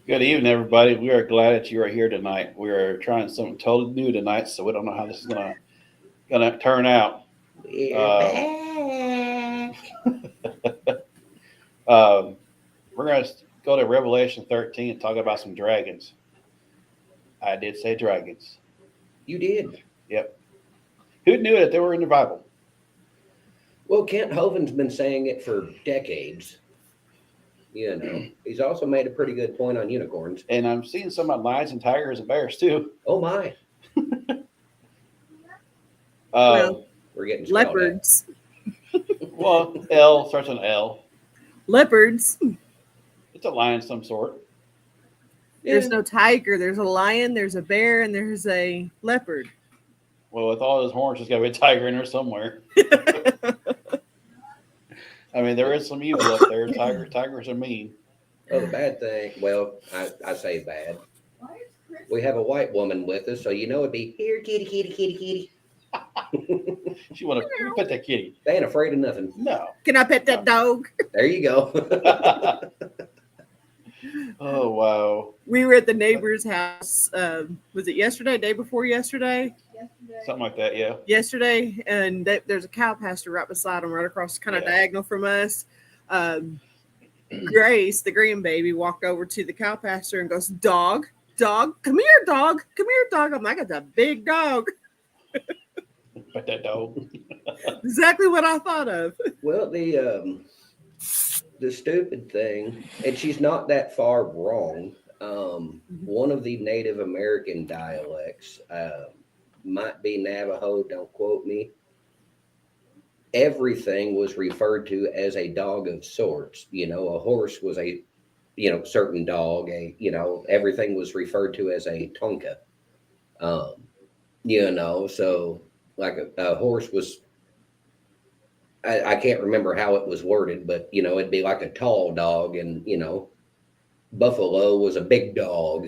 Good evening, everybody. We are glad that you are here tonight. We are trying something totally new tonight, so we don't know how this is gonna turn out. We're Uh, back. um, we're gonna go to Revelation 13 and talk about some dragons. I did say dragons. You did. Yep. Who knew that they were in the Bible? Well, Kent Hovind's been saying it for decades. He's also made a pretty good point on unicorns. And I'm seeing some about lions and tigers and bears too. Oh my, Uh, Well, we're getting spelled out. leopards. well, L starts on L. Leopards. It's a lion of some sort. There's Yeah. no tiger. There's a lion, there's a bear, and there's a leopard. Well, with all those horns, there's got to be a tiger in there somewhere. I mean, there is some evil up there. Tigers are mean. Oh, the bad thing. Well, I say bad. We have a white woman with us, so it'd be here, kitty, kitty, kitty, kitty. She want to pet that kitty. They ain't afraid of nothing. No. Can I pet that dog? There you go. Oh wow. We were at the neighbor's house. Was it yesterday? Day before yesterday? Something like that. Yeah. Yesterday, and there's a cow pasture right beside them, right across, kind of diagonal from us. Grace, the grandbaby, walked over to the cow pasture and goes, "Dog, dog, come here, dog, come here, dog." I'm like, "It's a big dog." Pet that dog. Exactly what I thought of. Well, the stupid thing, and she's not that far wrong. One of the Native American dialects might be Navajo. Don't quote me. Everything was referred to as a dog of sorts. A horse was a certain dog. Everything was referred to as a tonka. So like a horse was. I can't remember how it was worded, but it'd be like a tall dog, and buffalo was a big dog,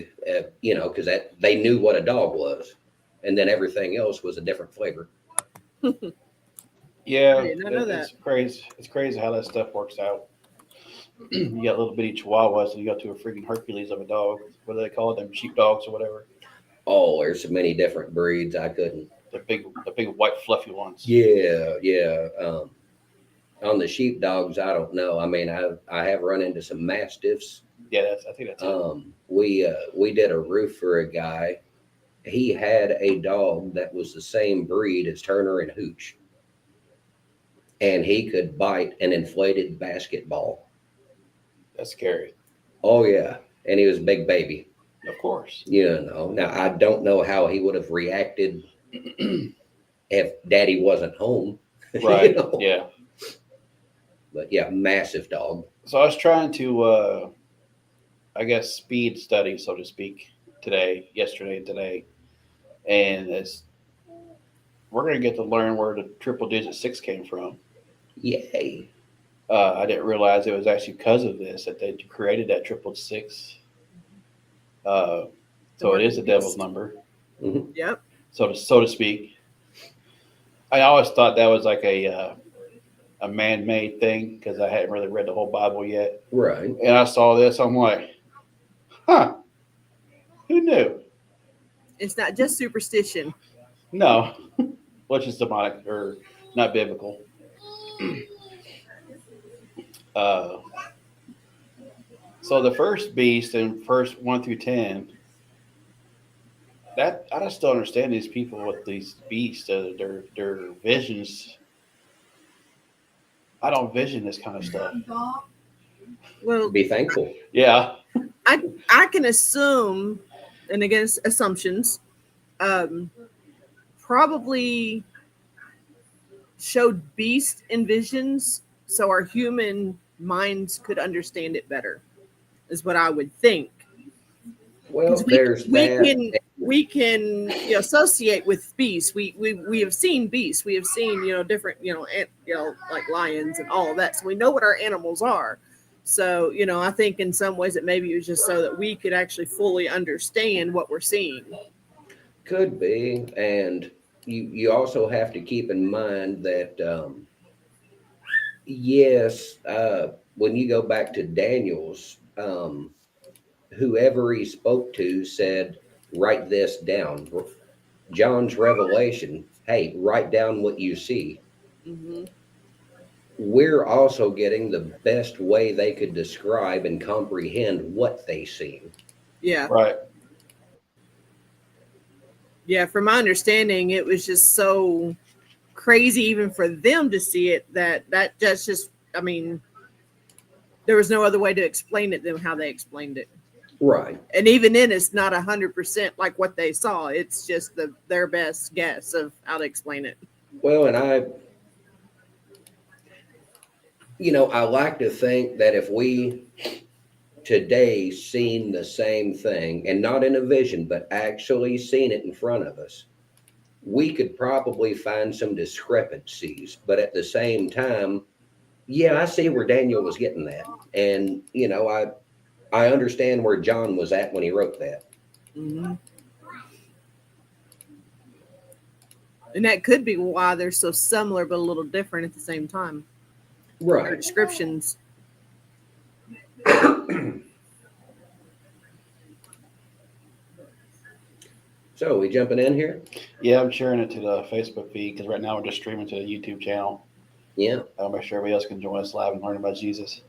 because that they knew what a dog was, and then everything else was a different flavor. Yeah. I did not know It's that. crazy. It's crazy how that stuff works out. You got little bitty chihuahuas, and you got to a freaking Hercules of a dog. What do they call it? Them sheepdogs or whatever. Oh, there's so many different breeds. I couldn't. The big white fluffy ones. Yeah. On the sheepdogs, I don't know. I mean, I have run into some mastiffs. Yeah, I think that's it. We did a roof for a guy. He had a dog that was the same breed as Turner and Hooch, and he could bite an inflated basketball. That's scary. Oh yeah, and he was a big baby. Of course. Now I don't know how he would have reacted if Daddy wasn't home. Right. Yeah. But yeah, massive dog. So I was trying to, I guess, speed study, so to speak, yesterday, and today, and we're going to get to learn where the triple digit six came from. Yay. I didn't realize it was actually because of this that they created that triple six. So it is the devil's number, Mhm. Yep. so to speak. I always thought that was like a man-made thing because I hadn't really read the whole Bible yet. Right. And I saw this, I'm like, huh, who knew? It's not just superstition. No, which is demonic or not biblical. Uh, so the first beast in first 1 through 10, that I just don't understand these people with these beasts, their visions. I don't vision this kind of stuff. Well, Be thankful. Yeah, I can assume, and again, assumptions, probably showed beast in visions so our human minds could understand it better, is what I would think. Well, 'Cause there's that. we can associate with beasts. We have seen beasts. We have seen different like lions and all of that. So we know what our animals are. So I think in some ways that maybe it was just so that we could actually fully understand what we're seeing. Could be, and you also have to keep in mind that yes, when you go back to Daniel's, whoever he spoke to said, write this down. John's revelation, hey, write down what you see. Mm-hmm. We're also getting the best way they could describe and comprehend what they seen. Yeah. Right. Yeah. From my understanding, it was just so crazy even for them to see it that just I mean, there was no other way to explain it than how they explained it. Right. And even then, it's not 100% like what they saw. It's just their best guess of how to explain it. Well, and I like to think that if we today seen the same thing, and not in a vision, but actually seen it in front of us, we could probably find some discrepancies. But at the same time, yeah, I see where Daniel was getting that. And, I understand where John was at when he wrote that. Mm-hmm. And that could be why they're so similar but a little different at the same time. Their Right. descriptions. So, we jumping in here? Yeah, I'm sharing it to the Facebook feed because right now we're just streaming to the YouTube channel. Yeah. I'll make sure everybody else can join us live and learn about Jesus. So,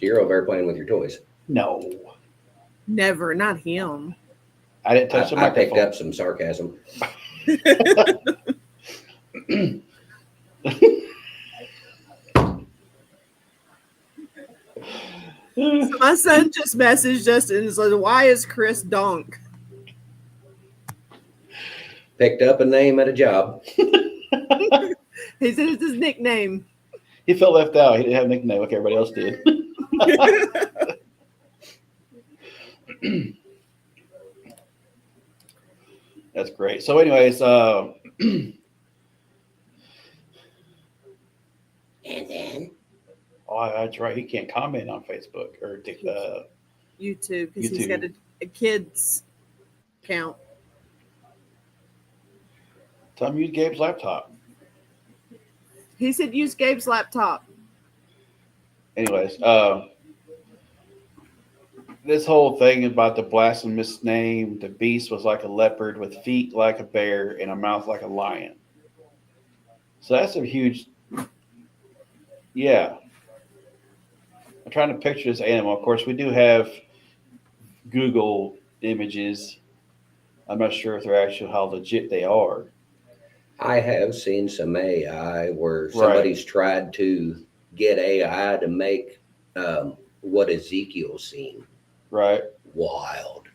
you're over there playing with your toys. No, Never, not him. I didn't touch the I picked microphone. up some sarcasm. So my son just messaged us and said, "Why is Chris Donk?" Picked up a name at a job. He said it's his nickname. He felt left out. He didn't have a nickname like everybody else did. That's great. So, anyways, And then oh, that's right. He can't comment on Facebook or YouTube, because he's YouTube. got a kid's account. Tell him use Gabe's laptop. He said use Gabe's laptop. Anyways, this whole thing about the blasphemous name, the beast was like a leopard with feet like a bear and a mouth like a lion. So that's a huge, yeah. I'm trying to picture this animal. Of course, we do have Google images. I'm not sure if they're actually how legit they are. I have seen some AI where Right. somebody's tried to get AI to make what Ezekiel's seen. Right. Wild.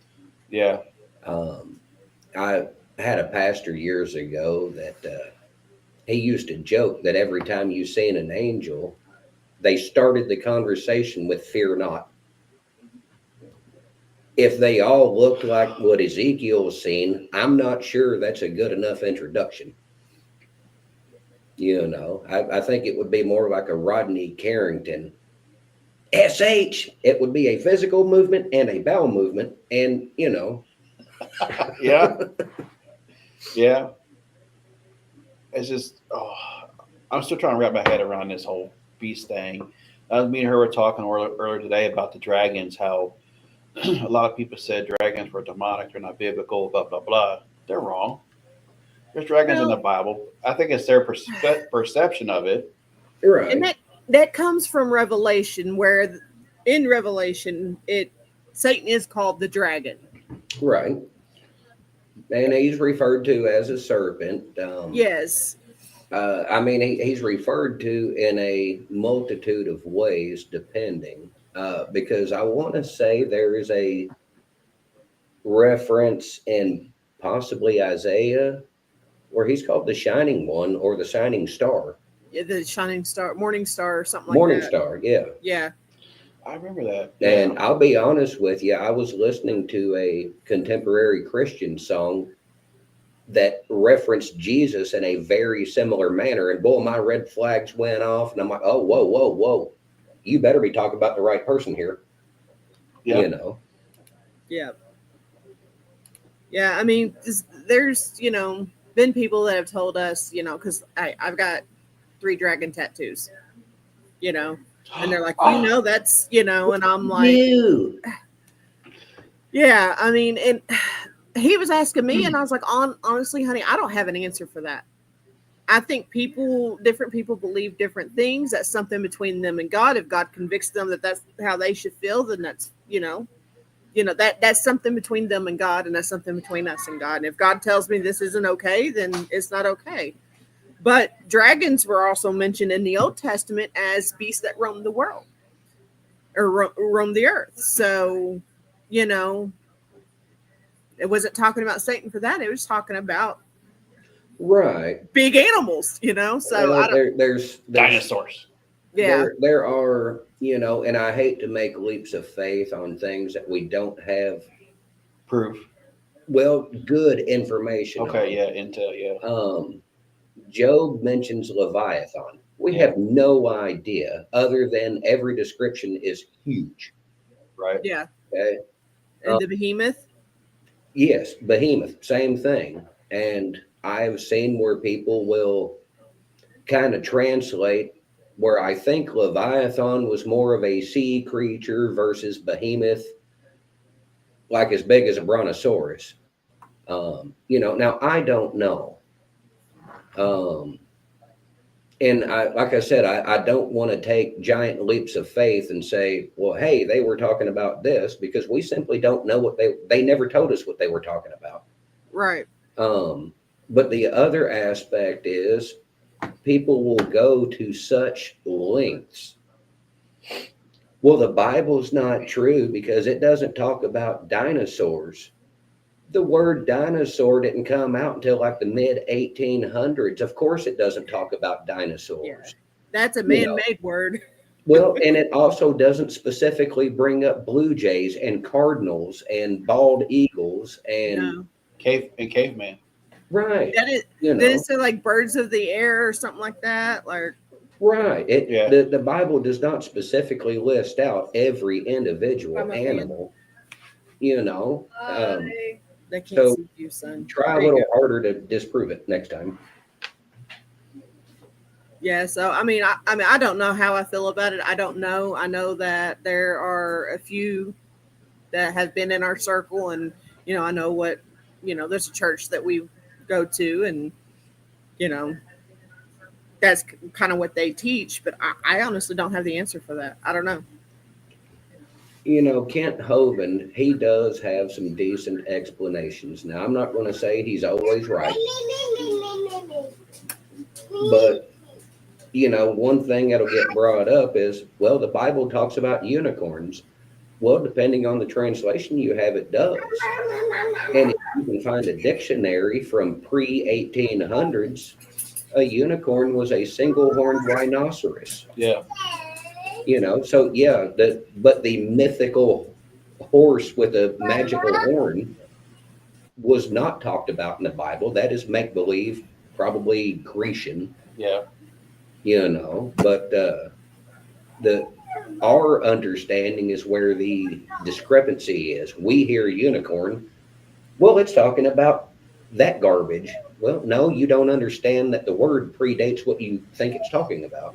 Yeah. I had a pastor years ago that he used to joke that every time you seen an angel, they started the conversation with "fear not." If they all looked like what Ezekiel's seen, I'm not sure that's a good enough introduction. I think it would be more like a Rodney Carrington. SH, it would be a physical movement and a bowel movement. And, Yeah. Yeah. It's just, I'm still trying to wrap my head around this whole beast thing. Me and her were talking earlier today about the dragons, how a lot of people said dragons were demonic, they're not biblical, blah, blah, blah. They're wrong. There's dragons in the Bible. I think it's their perception of it. right. And that comes from Revelation, where in Revelation Satan is called the dragon. Right. And he's referred to as a serpent. Yes. He's referred to in a multitude of ways, depending. Because I want to say there is a reference in possibly Isaiah where he's called the Shining One or the Shining Star. Yeah, the shining star, morning star, or something Morning like that. Star, yeah. Yeah. I remember that. And Yeah. I'll be honest with you, I was listening to a contemporary Christian song that referenced Jesus in a very similar manner. And boy, my red flags went off. And I'm like, oh, whoa, whoa, whoa. You better be talking about the right person here. Yeah. Yeah. Yeah. I mean, there's, been people that have told us, because I've got 3 dragon tattoos, and they're like, that's, and I'm like, You. Yeah, I mean, and he was asking me, and I was like, honestly, honey, I don't have an answer for that. I think different people believe different things. That's something between them and God. If God convicts them that that's how they should feel, then that's that's something between them and God, and that's something between us and God. And if God tells me this isn't okay, then it's not okay. But dragons were also mentioned in the Old Testament as beasts that roam the world or roam the earth. So, you know, it wasn't talking about Satan for that. It was talking about Right. big animals. So I Well, don't. there's Dinosaurs. Yeah, there are, and I hate to make leaps of faith on things that we don't have, Proof. well, good information Okay, on. yeah, intel, yeah. Job mentions Leviathan. We Yeah. have no idea, other than every description is huge. Right. yeah. Okay. And the behemoth. Yes, behemoth, same thing. And I've seen where people will kind of translate where I think Leviathan was more of a sea creature versus behemoth, like as big as a brontosaurus. Now I don't know. Um, and like I said, I don't want to take giant leaps of faith and say, well, hey, they were talking about this, because we simply don't know what they never told us what they were talking about. Right. Um, but the other aspect is people will go to such lengths. Well, the Bible's not true because it doesn't talk about dinosaurs. The word dinosaur didn't come out until like the mid 1800s. Of course, it doesn't talk about Yeah. dinosaurs. That's a You know, man-made word. well, and it also doesn't specifically bring up blue jays and cardinals and bald eagles and No. Caveman. right, That is. you Did it know, say like birds of the air or something like that? Like, right. Yeah. The Bible does not specifically list out every individual I'm a fan. animal. You know, They can't so see you, son. try a There you little go. harder to disprove it next time. Yeah. So I don't know how I feel about it. I don't know. I know that there are a few that have been in our circle, and I know what There's a church that we go to, and you know, that's kind of what they teach. But I honestly don't have the answer for that. I don't know. Kent Hovind, he does have some decent explanations. Now, I'm not going to say he's always right, but one thing that'll get brought up is, well, the Bible talks about unicorns. Well, depending on the translation you have, it does. And if you can find a dictionary from pre 1800s, a unicorn was a single horned rhinoceros. Yeah. So yeah, but the mythical horse with a magical horn was not talked about in the Bible. That is make believe, probably Grecian, Yeah. But the our understanding is where the discrepancy is. We hear unicorn, well, it's talking about that garbage. Well, no, you don't understand that the word predates what you think it's talking about.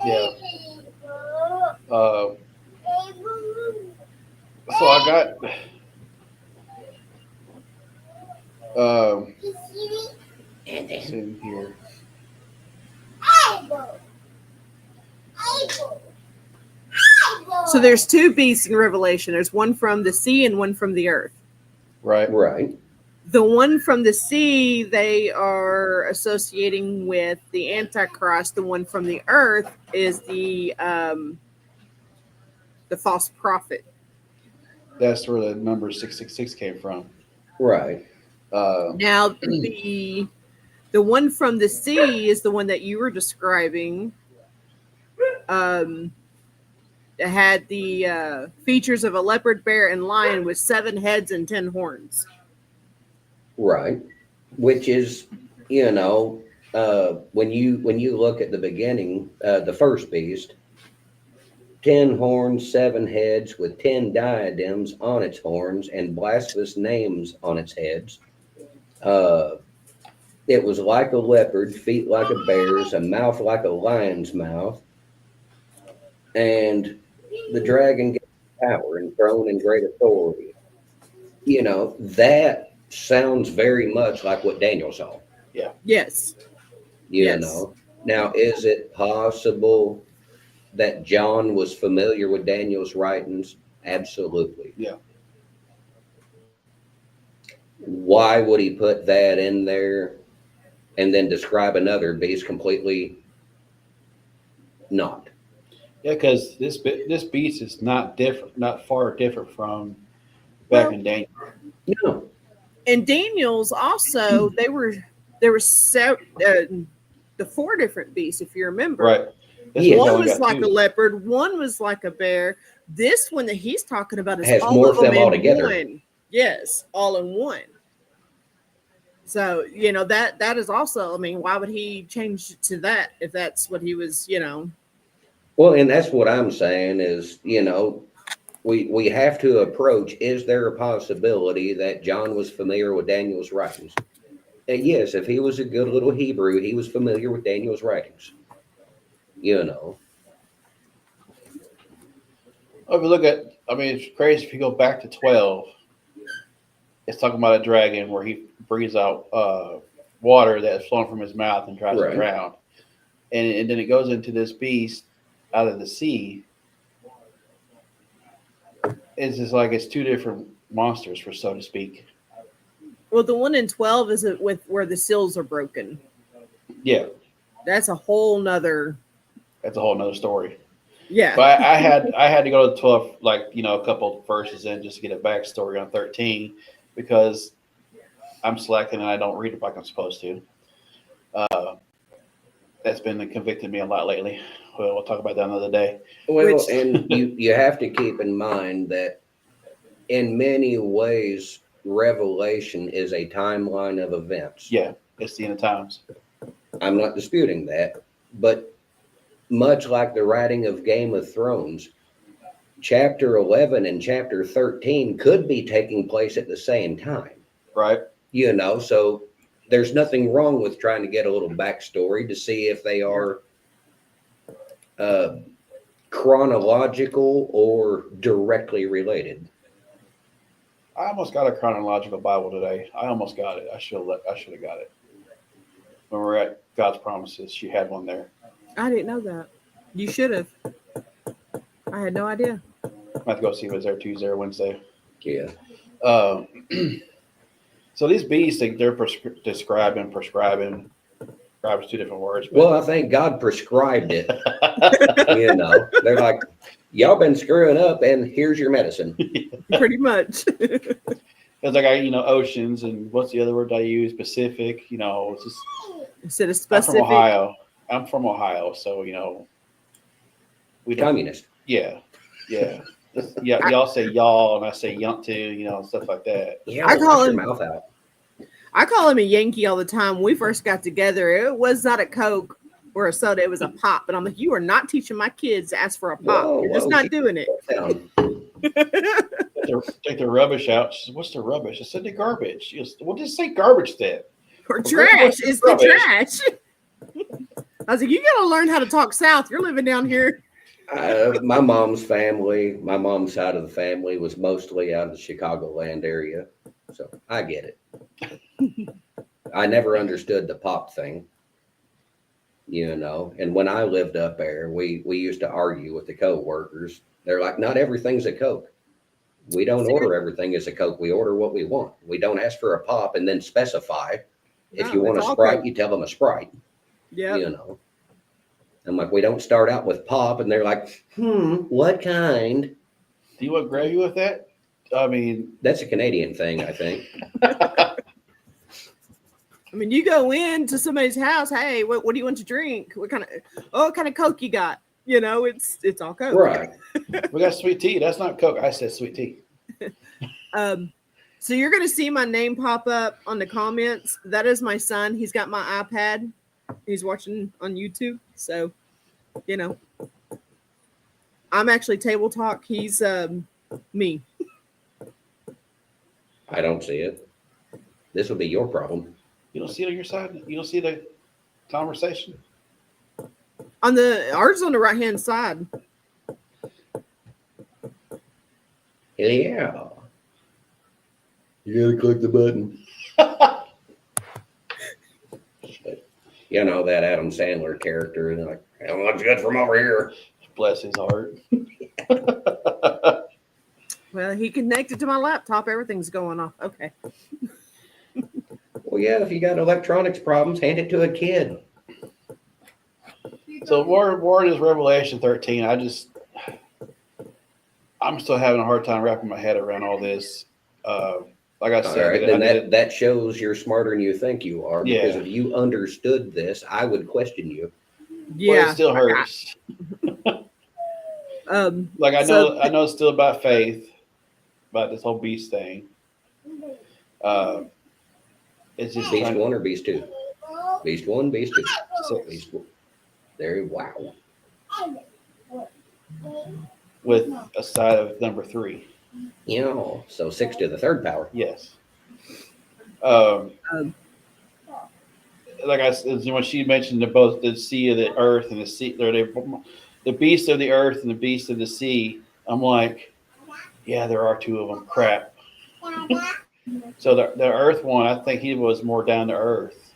Yeah. Uh, so I got sitting here. So there's two beasts in Revelation. There's one from the sea and one from the earth. Right. Right. The one from the sea, they are associating with the Antichrist. The one from the earth is the false prophet. That's where the number 666 came from. Right. Now the one from the sea is the one that you were describing. It had the features of a leopard, bear, and lion with 7 heads and 10 horns. Right. Which is, when you look at the beginning, the first beast, 10 horns, 7 heads, with 10 diadems on its horns and blasphemous names on its heads. It was like a leopard, feet like a bear's, a mouth like a lion's mouth. And the dragon gave power and throne and great authority. You know, that sounds very much like what Daniel saw, Yes. you Yes. know. Now, is it possible that John was familiar with Daniel's writings? Absolutely. Yeah. Why would he put that in there and then describe another beast completely not? Yeah, because this beast is not different, not far different from back Well, in Daniel. No. and Daniel's also there were the four different beasts, if you remember. Right. This Yes. one's One only was got like a two. leopard, one was like a bear. This one that he's talking about is Has all of morphed them them all in together. one. Yes, all in one. So, that is also, I mean, why would he change it to that if that's what he was. Well, and that's what I'm saying is, we have to approach, is there a possibility that John was familiar with Daniel's writings? And yes, if he was a good little Hebrew, he was familiar with Daniel's writings. You know, If you look at, I mean, it's crazy if you go back to 12. It's talking about a dragon where he breathes out water that's flowing from his mouth and tries to Right. drown, and then it goes into this beast out of the sea. It's just like it's two different monsters, for so to speak. Well, the one in 12 is it with where the seals are broken. Yeah, That's a whole nother. that's a whole nother story. Yeah. But I had to go to 12, like a couple of verses in just to get a backstory on 13 because I'm slacking and I don't read it like I'm supposed to. Uh, that's been convicting me a lot lately. Well, we'll talk about that another day. well, Which and you have to keep in mind that in many ways, Revelation is a timeline of events. Yeah, it's the end of times. I'm not disputing that, but much like the writing of Game of Thrones, chapter 11 and chapter 13 could be taking place at the same time, Right? so there's nothing wrong with trying to get a little backstory to see if they are uh, chronological or directly related. I almost got a chronological Bible today. I almost got it. I should have got it. When we're at God's promises, she had one there. I didn't know that. You should have. I had no idea. I have to go see if it's there Tuesday or Wednesday. Yeah. Um, so these beasts, they're describing, prescribing. Prescribes two different words. But Well, I think God prescribed it. They're like, y'all been screwing up, and here's your medicine. Pretty much. it's like oceans, and what's the other word I use? Pacific. It's just. Instead of I'm specific. from Ohio. So we don't. Communist. Yeah. Yeah, y'all say y'all, and I say yunt to, stuff like that. Yeah, I call wash your him- mouth out. I call him a Yankee all the time. When we first got together, it was not a Coke or a soda, it was a pop. And I'm like, you are not teaching my kids to ask for a pop. Whoa, You're just whoa, not she- doing it. Down. Take the rubbish out. She said, "What's the rubbish?" I said, "The garbage." She goes, "Well, just say garbage then." Or Well, trash. what's It's rubbish? the trash. I was like, you got to learn how to talk South. You're living down here. My mom's family, my mom's side of the family was mostly out of the Chicagoland area. So I get it. I never understood the pop thing, And when I lived up there, we used to argue with the co-workers. They're like, not everything's a Coke. We don't order everything as a Coke. We order what we want. We don't ask for a pop and then specify. If you No, want a it's all Sprite, Coke. you tell them a Sprite. Yeah. I'm like, we don't start out with pop, and they're like, what kind? Do you want gravy with that? I mean, That's a Canadian thing, I think. I mean, you go into somebody's house. Hey, what do you want to drink? What kind of Coke you got? It's all Coke. Right. we got sweet tea. That's not Coke. I said sweet tea. So you're gonna see my name pop up on the comments. That is my son. He's got my iPad. He's watching on YouTube. So, I'm actually Table Talk. He's me. I don't see it. This will be your problem. You don't see it on your side. You don't see the conversation. Ours on the right hand side. Yeah. You gotta click the button. You know, that Adam Sandler character, and like, "It looks good from over here." Bless his heart. Well, he connected to my laptop. Everything's going off. Okay. Well, yeah, if you got electronics problems, hand it to a kid. So Ward is Revelation 13. I'm still having a hard time wrapping my head around all this. Like I All said, right, I then did it. that shows you're smarter than you think you are. Because Yeah. if you understood this, I would question you. But Yeah. it still hurts. Like I know it's still about faith, about this whole beast thing. It's just Beast trying one or beast two? Beast one, beast two. six Beast one. There, wow. with a side of number 3. You know, so 6 to the third power. Yes. Um, Like I said, when she mentioned both the sea of the earth and the sea, the beast of the earth and the beast of the sea. I'm like, yeah, there are 2 of them. Crap. So the earth one, I think he was more down to earth,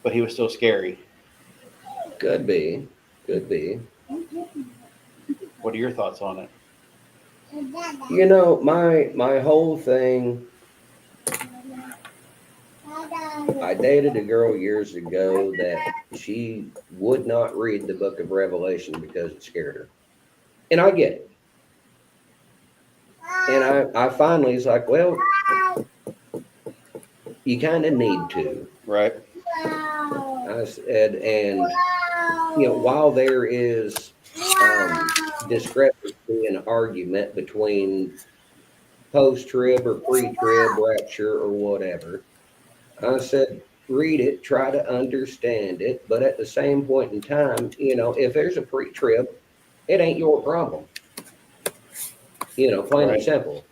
but he was still scary. Could be. Could be. What are your thoughts on it? You know, my whole thing. I dated a girl years ago that she would not read the book of Revelation because it scared her. And I get it. And I finally was like, well, you kind of need to. Right. I said, and, you know, while there is discrepancy and argument between post-trib or pre-trib rapture or whatever, I said, read it, try to understand it, but at the same point in time, you know, if there's a pre-trib, it ain't your problem. You know, plain and simple.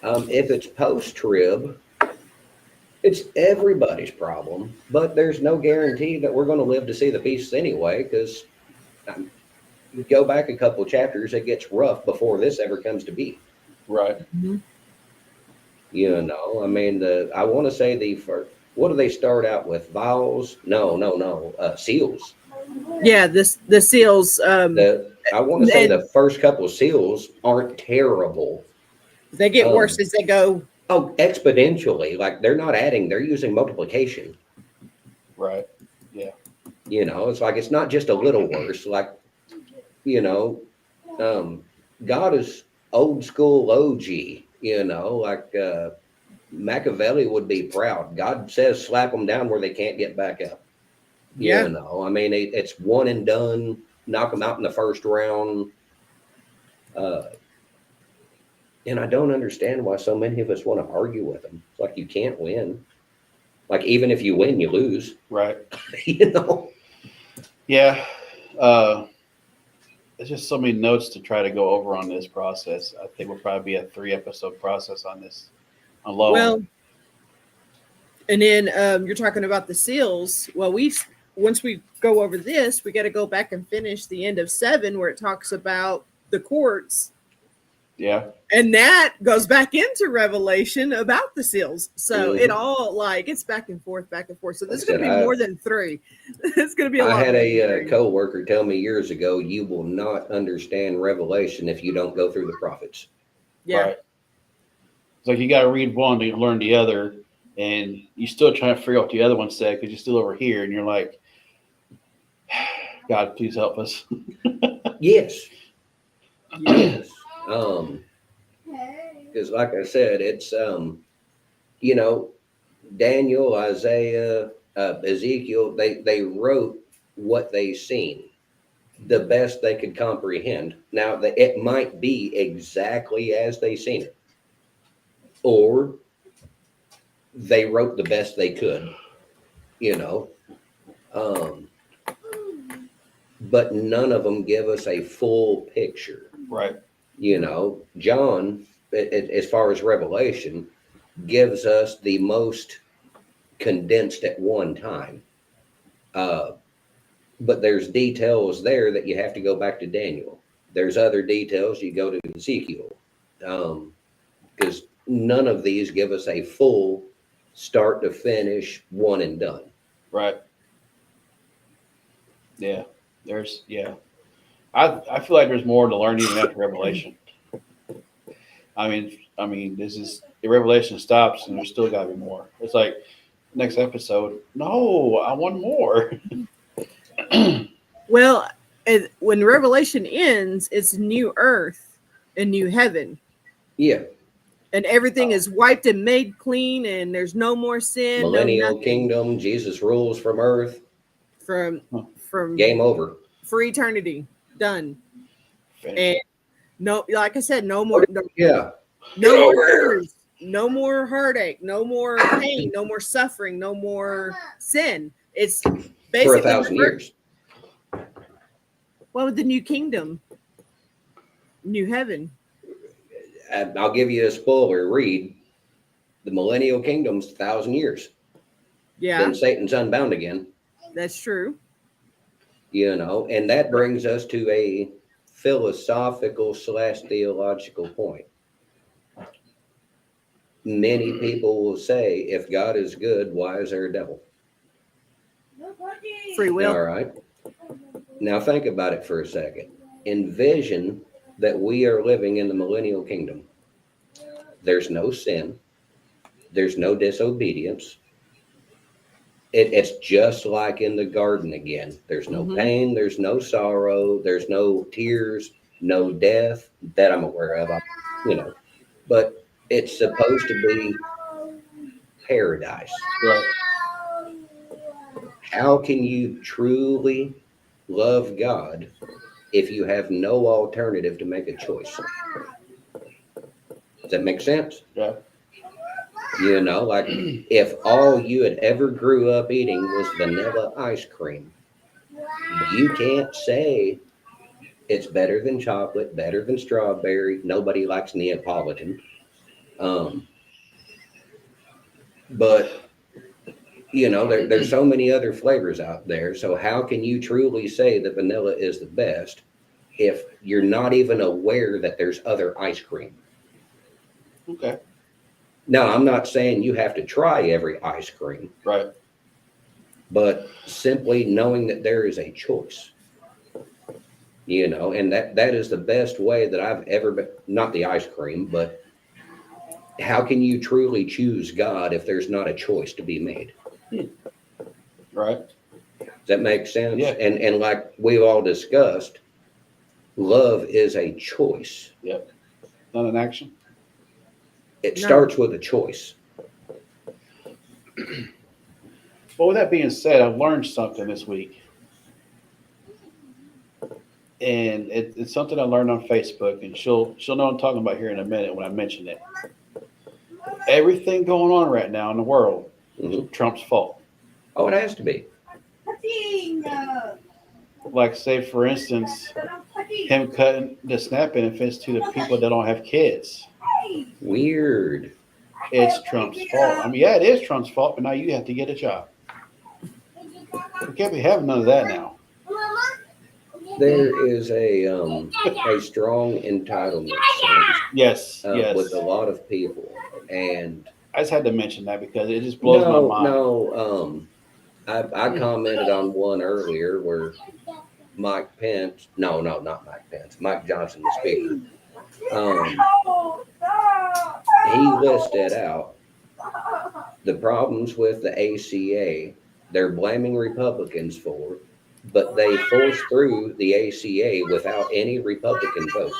If it's post-trib, it's everybody's problem, but there's no guarantee that we're going to live to see the beasts anyway, because you go back a couple of chapters, it gets rough before this ever comes to be. Right. You know, I mean, I want to say the first, what do they start out with? Vials? No. Seals. Yeah, the seals. I want to say the first couple of seals aren't terrible. They get worse as they go. Oh, exponentially. Like they're not adding, they're using multiplication. Right. Yeah. You know, it's like it's not just a little worse. Like, you know, God is old school OG. You know, like Machiavelli would be proud. God says, slap them down where they can't get back up. Yeah. You know, I mean, it's one and done. Knock them out in the first round. And I don't understand why so many of us want to argue with them. It's like you can't win. Like even if you win, you lose. Right. You know. Yeah. There's just so many notes to try to go over on this process. I think we'll probably be a 3-episode process on this alone. Well, and then you're talking about the seals. Well, once we go over this, we got to go back and finish the end of 7 where it talks about the courts. Yeah. And that goes back into Revelation about the seals. So it all it's back and forth. So this is going to be more than 3. It's going to be a lot. I had a co-worker tell me years ago, you will not understand Revelation if you don't go through the prophets. Yeah. Right. It's like you got to read one to learn the other, and you still trying to figure out what the other one said because you're still over here, and you're like, God, please help us. Yes. Yes. Because like I said, it's, you know, Daniel, Isaiah, Ezekiel, they wrote what they seen the best they could comprehend. Now, it might be exactly as they seen it, or they wrote the best they could, you know. But none of them give us a full picture. Right. You know, John, as far as Revelation, gives us the most condensed at one time. But there's details there that you have to go back to Daniel. There's other details you go to Ezekiel. Because none of these give us a full start to finish one and done. Right. Yeah. There's yeah. I feel like there's more to learn even after Revelation. I mean, this is the Revelation stops, and there's still got to be more. It's like next episode. No, I want more. Well, when Revelation ends, it's new earth and new heaven. Yeah. And everything is wiped and made clean, and there's no more sin, no Millennial nothing kingdom, Jesus rules from earth. from from Game over. for eternity. Done. Finish And it. no, like I said, no more, Yeah. no more tears, no more heartache, no more pain, no more suffering, no more sin. It's For basically 1,000 years. Well, with the new kingdom, new heaven. I'll give you a spoiler. Read the millennial kingdom's 1,000 years. Yeah, Then Satan's unbound again. that's true. And that brings us to a philosophical / theological point. Many people will say, if God is good, why is there a devil? Free will. All right. Now think about it for a second. Envision that we are living in the millennial kingdom. There's no sin. There's no disobedience. It's just like in the garden again. There's no pain. There's no sorrow. There's no tears, no death that I'm aware of. But it's supposed to be paradise. Right. How can you truly love God if you have no alternative to make a choice? Does that make sense? Yeah. Like if all you had ever grew up eating was vanilla ice cream, you can't say it's better than chocolate, better than strawberry. Nobody likes Neapolitan. But there's so many other flavors out there. So how can you truly say that vanilla is the best if you're not even aware that there's other ice cream? Okay. Now, I'm not saying you have to try every ice cream, Right. but simply knowing that there is a choice, and that is the best way that I've ever been, not the ice cream, but how can you truly choose God if there's not a choice to be made? Right. Does that make sense? Yeah. And like we've all discussed, love is a choice. Yep. Not an action. It starts with a choice. Well, with that being said, I've learned something this week. And it's something I learned on Facebook, and she'll know what I'm talking about here in a minute when I mention it. Everything going on right now in the world is Trump's fault. Oh, it has to be. Like, say, for instance, him cutting the SNAP benefits to the people that don't have kids. Weird. It's Trump's fault. I mean, yeah, it is Trump's fault, but now you have to get a job. We can't be having none of that now. There is a strong entitlement sense Yes, yes. with a lot of people, and I just had to mention that because it just blows my mind. I commented on one earlier where Mike Pence, not Mike Pence, Mike Johnson, the speaker, he listed out the problems with the ACA. They're blaming Republicans for, but they forced through the ACA without any Republican votes.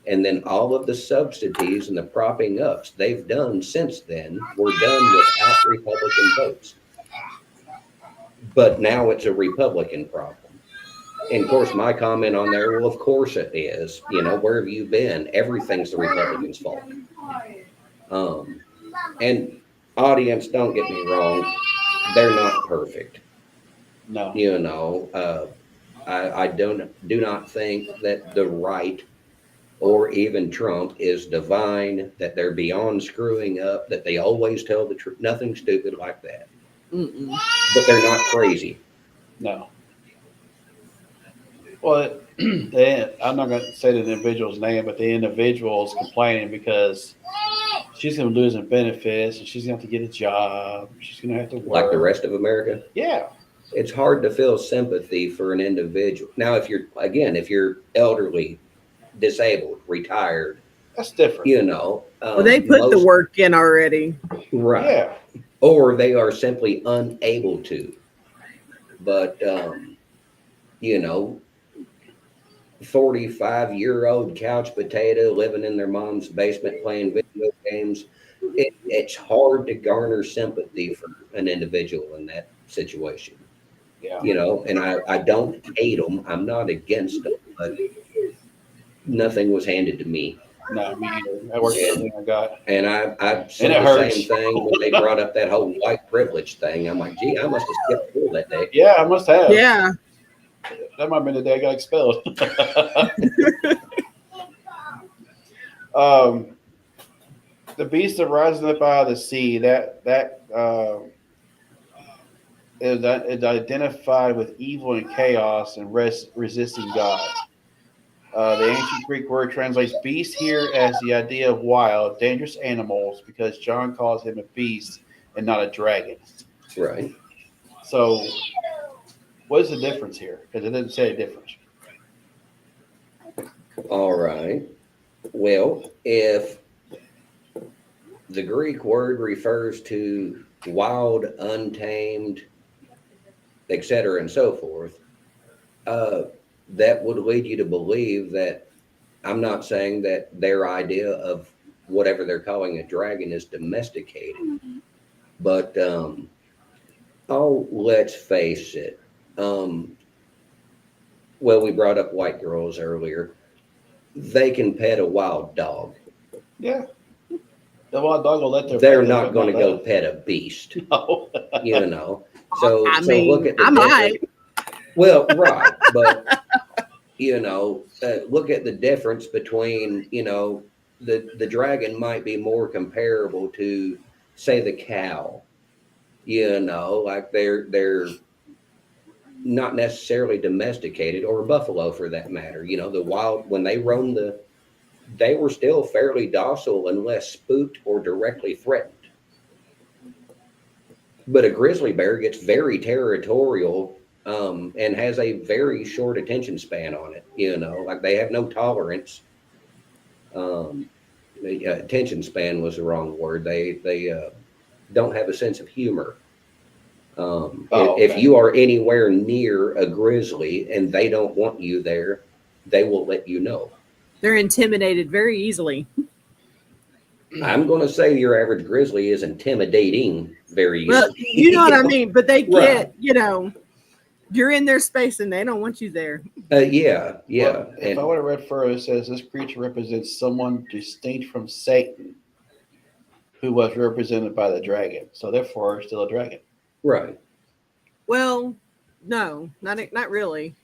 And then all of the subsidies and the propping ups they've done since then were done without Republican votes. But now it's a Republican problem. And of course, my comment on there, well, of course it is. Where have you been? Everything's the Republicans' fault. And audience, don't get me wrong, they're not perfect. No. I do not think that the right or even Trump is divine, that they're beyond screwing up, that they always tell the truth. Nothing stupid like that. Mm-mm. But they're not crazy. No. Well, I'm not going to say the individual's name, but the individual is complaining because she's going to lose her benefits and she's going to have to get a job. She's going to have to Like the work. rest of America. Yeah. It's hard to feel sympathy for an individual. Now, if you're elderly, disabled, retired, That's different. Well, they put the most, work in already. right. Yeah. Or they are simply unable to. But, you know, 45-year-old couch potato living in their mom's basement playing video games. It's hard to garner sympathy for an individual in that situation, Yeah. and I don't hate them. I'm not against them, but nothing was handed to me. No, me either. That worked everything I got. And I And said it the same hurts. thing when they brought up that whole white privilege thing. I'm like, gee, I must have skipped school that day. Yeah, I must have. Yeah. That might have been the day I got expelled. um, the beast that rises up out of the sea, is identified with evil and chaos and resisting God. The ancient Greek word translates beast here as the idea of wild, dangerous animals because John calls him a beast and not a dragon. Right. So, what is the difference here? Because it didn't say a difference. All right. Well, if the Greek word refers to wild, untamed, etc., and so forth, that would lead you to believe that I'm not saying that their idea of whatever they're calling a dragon is domesticated, but let's face it. Well, we brought up white girls earlier. They can pet a wild dog. Yeah. The wild dog will let their They're family not but going to go love. pet a beast. No. So I so mean, look at the I difference. might. Well, right, but look at the difference between the dragon might be more comparable to, say, the cow. Like they're not necessarily domesticated, or a buffalo for that matter. The wild, when they roamed they were still fairly docile unless spooked or directly threatened. But a grizzly bear gets very territorial, and has a very short attention span on it. Like they have no tolerance. Attention span was the wrong word. They don't have a sense of humor. If Okay. you are anywhere near a grizzly and they don't want you there, they will let you know. They're intimidated very easily. I'm going to say your average grizzly is intimidating very Well, easily. you know what I mean? But they Right. get, you're in their space and they don't want you there. Yeah. Well, if And I would have read further, it says this creature represents someone distinct from Satan, who was represented by the dragon. So therefore, still a dragon. right. Well, no, not really.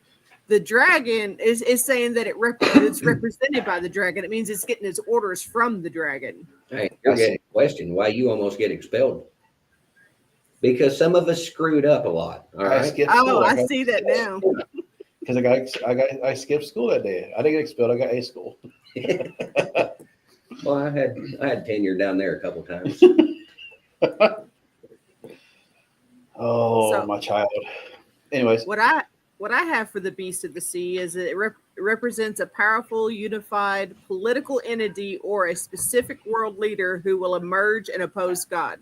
The dragon is saying that it's represented by the dragon. It means it's getting its orders from the dragon. Hey, you're getting questioned why you almost get expelled. Because some of us screwed up a lot. All I right. skipped Oh, school. I see that now. Because I skipped school that day. I didn't get expelled. I got A school. Well, I had tenure down there a couple times. Oh, So- my child. Anyways, What I have for the beast of the sea is that it represents a powerful, unified political entity or a specific world leader who will emerge and oppose God.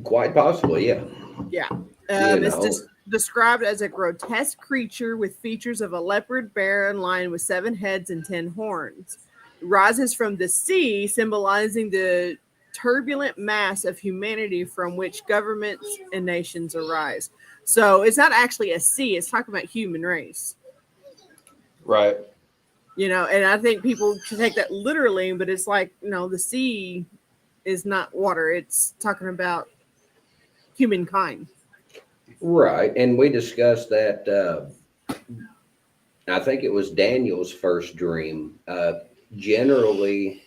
Quite possibly, yeah. Yeah. You It's know. described as a grotesque creature with features of a leopard, bear, and lion with 7 heads and 10 horns. It rises from the sea, symbolizing the turbulent mass of humanity from which governments and nations arise. So it's not actually a sea, it's talking about human race. right. And I think people can take that literally, but it's like, the sea is not water, it's talking about humankind. Right. And we discussed that. I think it was Daniel's first dream. Generally,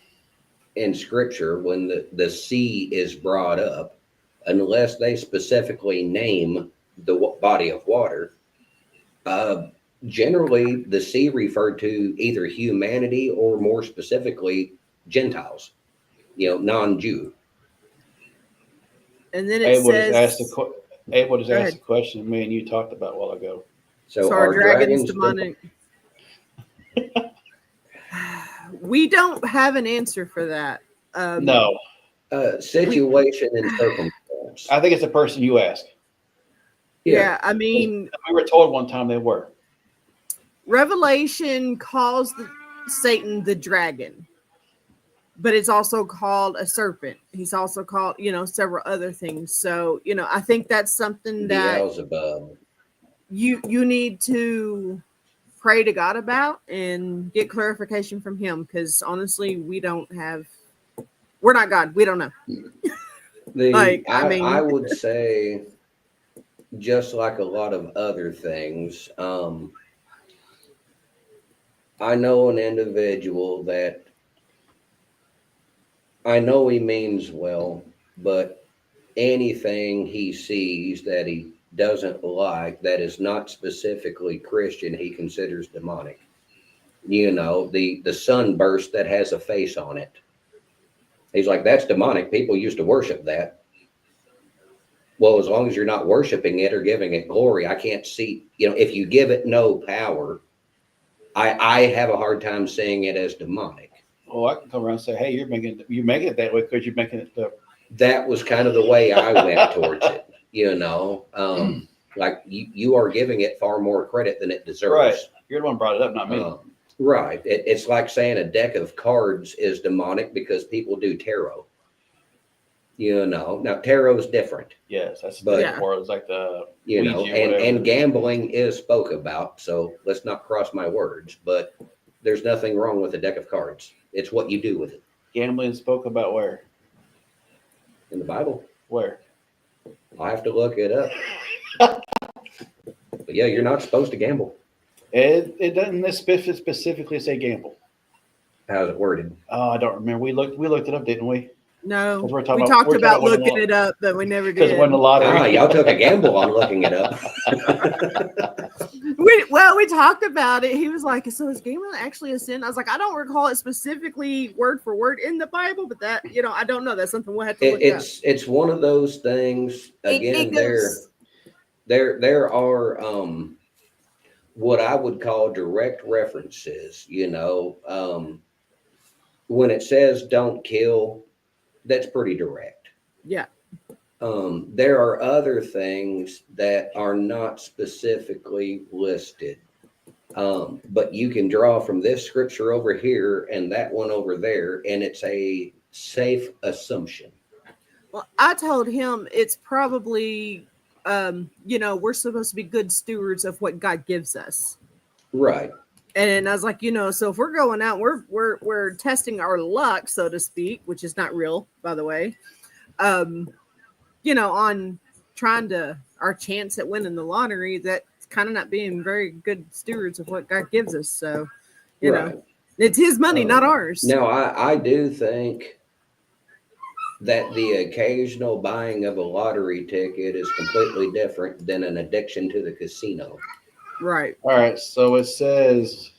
in scripture, when the sea is brought up, unless they specifically name the body of water, generally the sea referred to either humanity or more specifically Gentiles, non-Jew. And then it Abel just asked says, Abel just go asked ahead. the question me and you talked about a while ago. So So our are dragons dragons demonic? We don't have an answer for that. No, We, situation and circumstance? I think it's the person you ask. Yeah. yeah, I mean, We were told one time they were. Revelation calls Satan the dragon, but it's also called a serpent. He's also called, several other things. So, I think that's something that Beelzebub. you need to pray to God about and get clarification from him, because honestly, we're not God. We don't know. I would say, just like a lot of other things, I know an individual that I know he means well, but anything he sees that he doesn't like that is not specifically Christian, he considers demonic. The sunburst that has a face on it. He's like, that's demonic. People used to worship that. Well, as long as you're not worshiping it or giving it glory, I can't see, if you give it no power, I have a hard time seeing it as demonic. Oh, I can come around and say, hey, you're making it that way because you're making it. That was kind of the way I went towards it. Like you are giving it far more credit than it deserves. Right. You're the one brought it up, not me. Right. It's like saying a deck of cards is demonic because people do tarot. Now tarot is different. Yes, that's more. It's like the and gambling is spoke about. So let's not cross my words. But there's nothing wrong with a deck of cards. It's what you do with it. Gambling spoke about where? In the Bible. Where? I'll have to look it up. But yeah, you're not supposed to gamble. It doesn't specifically say gamble. How's it worded? Oh, I don't remember. We looked it up, didn't we? No, We talked about looking it up, but we never did. Because it wasn't a lottery. Y'all took a gamble on looking it up. we talked about it. He was like, so is gambling actually a sin? I was like, I don't recall it specifically word for word in the Bible, but that, I don't know. That's something we'll have to look up. It's one of those things. Again, there are what I would call direct references. When it says don't kill, that's pretty direct. Yeah. There are other things that are not specifically listed. But you can draw from this scripture over here and that one over there, and it's a safe assumption. Well, I told him it's probably, we're supposed to be good stewards of what God gives us. Right. And I was like, so if we're going out, we're testing our luck, so to speak, which is not real, by the way. On trying to our chance at winning the lottery, that's kind of not being very good stewards of what God gives us. So, you know, it's his money, not ours. Now, I do think that the occasional buying of a lottery ticket is completely different than an addiction to the casino. Right. All right. So it says,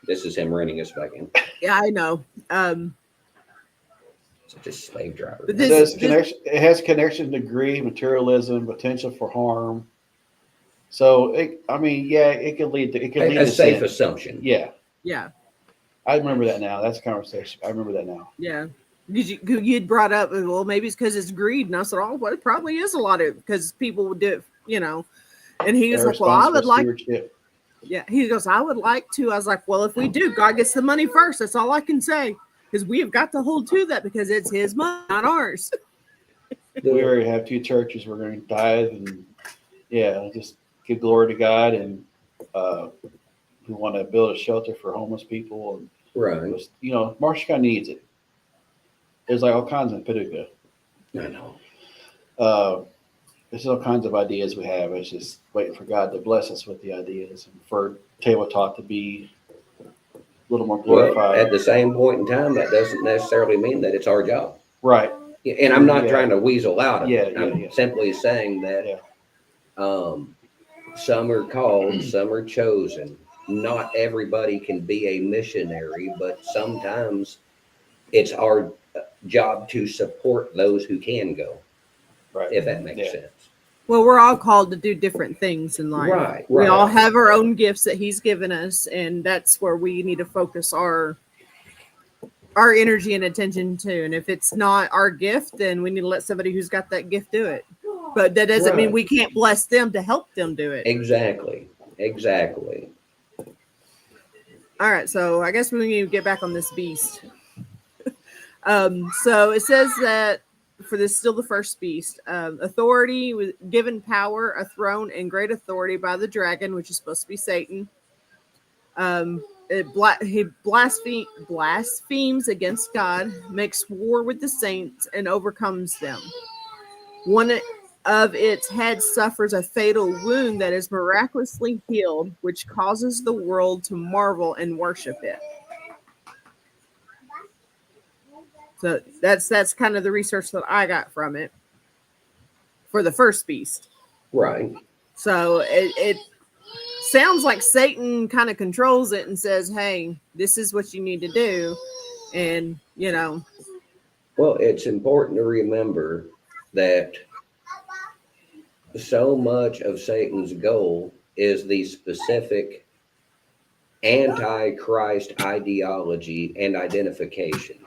this is him reining us back in. Yeah, I know. Such a slave driver. It has connection to greed, materialism, potential for harm. So it could lead to a safe assumption. Yeah. Yeah. I remember that now. That's a conversation. I remember that now. Yeah. You'd brought up, well, maybe it's because it's greed. And I said, well, it probably is a lot of, because people would do it, And he was like, well, I would like. Yeah. He goes, I would like to. I was like, well, if we do, God gets the money first. That's all I can say. Because we have got to hold to that because it's his money, not ours. We already have 2 churches. We're going to tithe and just give glory to God. And we want to build a shelter for homeless people. And, right. Marshall County needs it. There's like all kinds in Paducah. I know. There's all kinds of ideas we have. It's just waiting for God to bless us with the ideas and for table talk to be a little more glorified. Well, at the same point in time, that doesn't necessarily mean that it's our job. Right. And I'm not trying to weasel out of it. I'm simply saying that some are called, some are chosen. not everybody can be a missionary, but sometimes it's our job to support those who can go, Right. if that makes Yeah. sense. Well, we're all called to do different things in life. Right, We all right. have our own gifts that he's given us, and that's where we need to focus our energy and attention to. And if it's not our gift, then we need to let somebody who's got that gift do it. But that doesn't mean Right. we can't bless them to help them do it. Exactly. Exactly. All right, so I guess we need to get back on this beast. So it says that for this, still the first beast, authority was given power, a throne, and great authority by the dragon, which is supposed to be Satan. He blasphemes against God, makes war with the saints, and overcomes them. One of its heads suffers a fatal wound that is miraculously healed, which causes the world to marvel and worship it. So that's kind of the research that I got from it for the first beast. Right. So it sounds like Satan kind of controls it and says, "Hey, this is what you need to do," and Well, it's important to remember that so much of Satan's goal is the specific anti-Christ ideology and identification.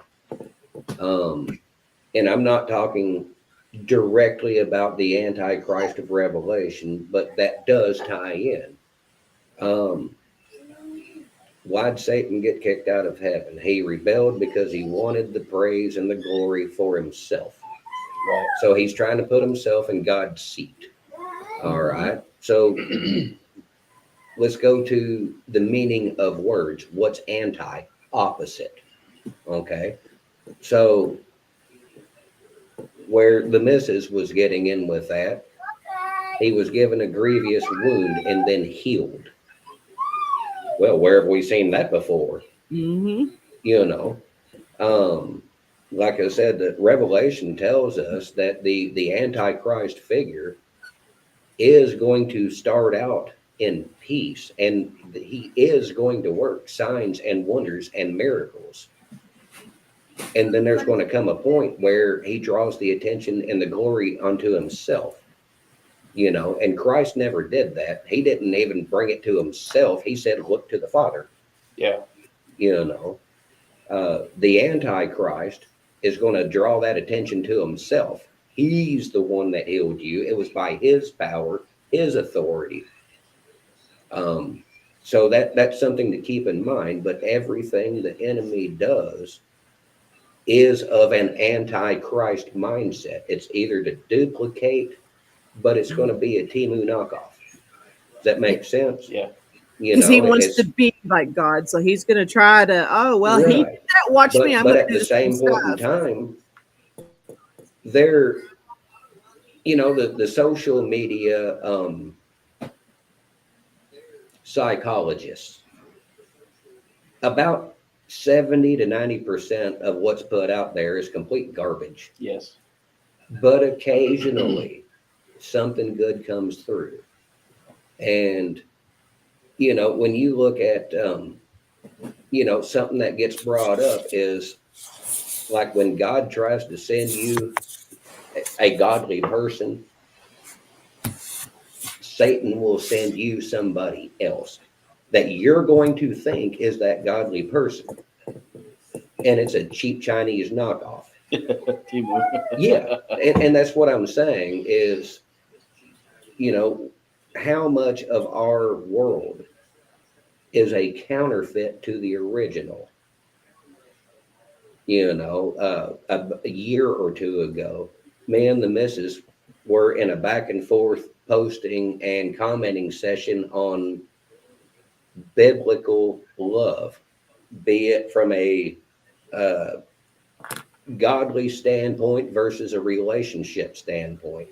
And I'm not talking directly about the antichrist of Revelation, but that does tie in. Why'd Satan get kicked out of heaven? He rebelled because he wanted the praise and the glory for himself. Right. So he's trying to put himself in God's seat. All right. So let's go to the meaning of words. What's anti? Opposite. Okay. So where the missus was getting in with that, he was given a grievous wound and then healed. Well, where have we seen that before? mm-hmm. You know, like I said, that Revelation tells us that the Antichrist figure is going to start out in peace, and he is going to work signs and wonders and miracles. And then there's going to come a point where he draws the attention and the glory onto himself, and Christ never did that. He didn't even bring it to himself. He said, look to the Father. Yeah. The Antichrist is going to draw that attention to himself. He's the one that healed you. It was by his power, his authority. So that's something to keep in mind. But everything the enemy does is of an Antichrist mindset. It's either to duplicate, but it's going to be a Timu knockoff. Does that make sense? Yeah. Because he wants to be like God, so he's going to try to. Oh well, right. he did that. Watch me. I'm but going at to do the same point in time, they're, the social media psychologists, about 70 to 90% of what's put out there is complete garbage. Yes. But occasionally something good comes through. And, when you look at, something that gets brought up is like when God tries to send you a godly person, Satan will send you somebody else that you're going to think is that godly person. And it's a cheap Chinese knockoff. Yeah. And that's what I'm saying is, how much of our world is a counterfeit to the original. A year or two ago, me and the missus were in a back and forth posting and commenting session on biblical love, be it from a godly standpoint versus a relationship standpoint,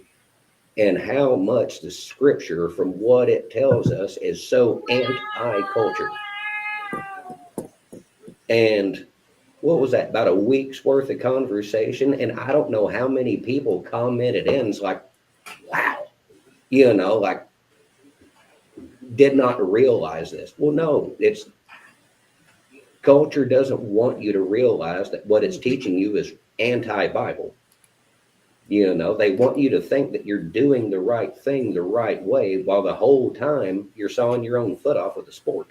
and how much the scripture, from what it tells us, is so anti-culture. And what was that, about a week's worth of conversation? And I don't know how many people commented in. It's like, wow, like did not realize this. Well, no, it's culture doesn't want you to realize that what it's teaching you is anti-Bible. You know, they want you to think that you're doing the right thing the right way while the whole time you're sawing your own foot off with a spork.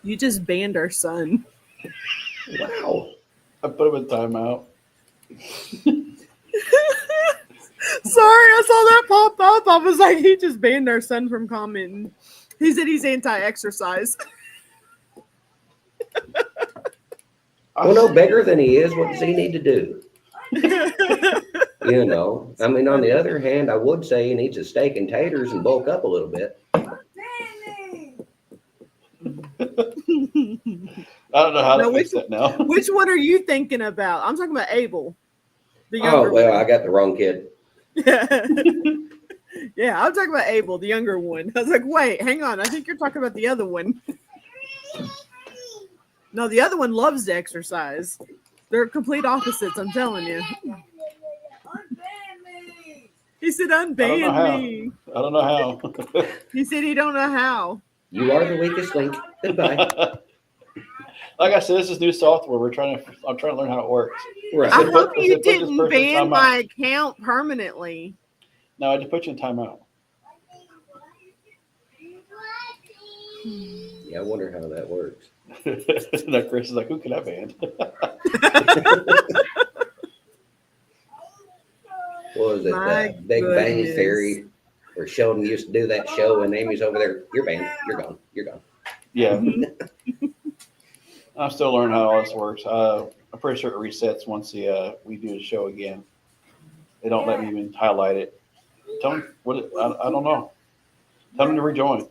You just banned our son. Wow. I put him in timeout. Sorry, I saw that pop up. I was like, he just banned our son from commenting. He said he's anti-exercise. Well, no bigger than he is. What does he need to do? You know, I mean, on the other hand, I would say he needs a steak and taters and bulk up a little bit. I don't know how to No, fix that now. Which one are you thinking about? I'm talking about Abel. The Oh, younger well, one. I got the wrong kid. Yeah, I'm talking about Abel, the younger one. I was like, wait, hang on. I think you're talking about the other one. No, the other one loves to exercise. They're complete opposites, I'm telling you. He said, unban me. I don't know how. He said he don't know how. You are the weakest link. Goodbye. Like I said, this is new software. I'm trying to learn how it works. Right. I Put- hope I you said, put this didn't person in ban timeout. my account permanently. No, I just put you in timeout. Yeah, I wonder how that works. Now Chris is like, who can I ban? What was it? My Big Bang goodness. Theory, where Sheldon used to do that show, and Amy's over there. You're banned. You're gone. You're gone. Yeah, Mhm. I'm still learning how all this works. I'm pretty sure it resets once we do the show again. They don't let me even highlight it. Tell me I don't know. Tell me to rejoin.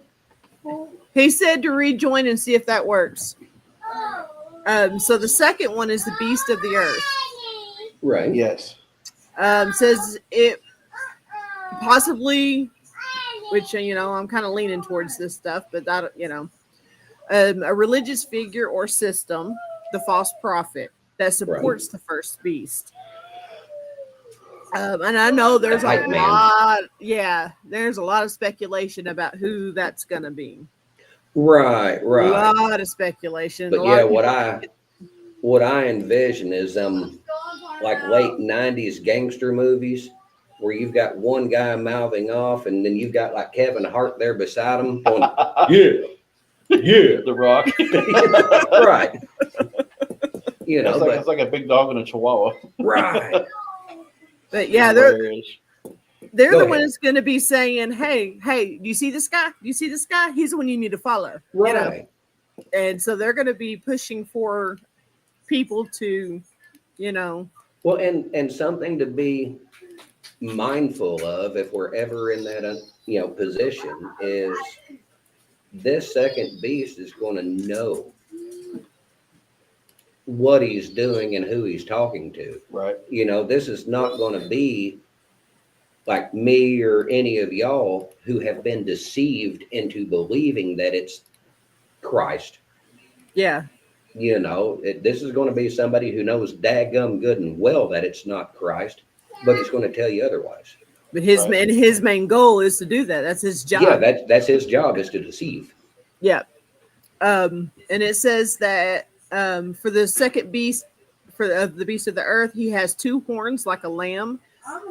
He said to rejoin and see if that works. So the second one is the beast of the earth. Right. Yes. Says it possibly, which I'm kind of leaning towards this stuff, but that a religious figure or system, the false prophet that supports the first beast. And I know there's a Hype man. lot. Yeah, there's a lot of speculation about who that's gonna be. Right. A Right. lot of speculation. But A lot yeah, of people- what I envision is like late '90s gangster movies where you've got one guy mouthing off, and then you've got like Kevin Hart there beside him going, yeah, The Rock. right. You know, It's like a big dog and a chihuahua. right. But yeah, they're Hilarious. the Go one ahead. that's going to be saying, hey, do you see this guy? Do you see this guy? He's the one you need to follow. Right. And so they're going to be pushing for people to, Well, and something to be mindful of if we're ever in that position is this second beast is going to know what he's doing and who he's talking to. Right. This is not going to be like me or any of y'all who have been deceived into believing that it's Christ. yeah. This is going to be somebody who knows daggum good and well that it's not Christ, but he's going to tell you otherwise. But his Right. his main goal is to do that. That's his job. Yeah, that's his job, is to deceive. Yeah. And it says that for the second beast, for the beast of the earth, he has two horns like a lamb,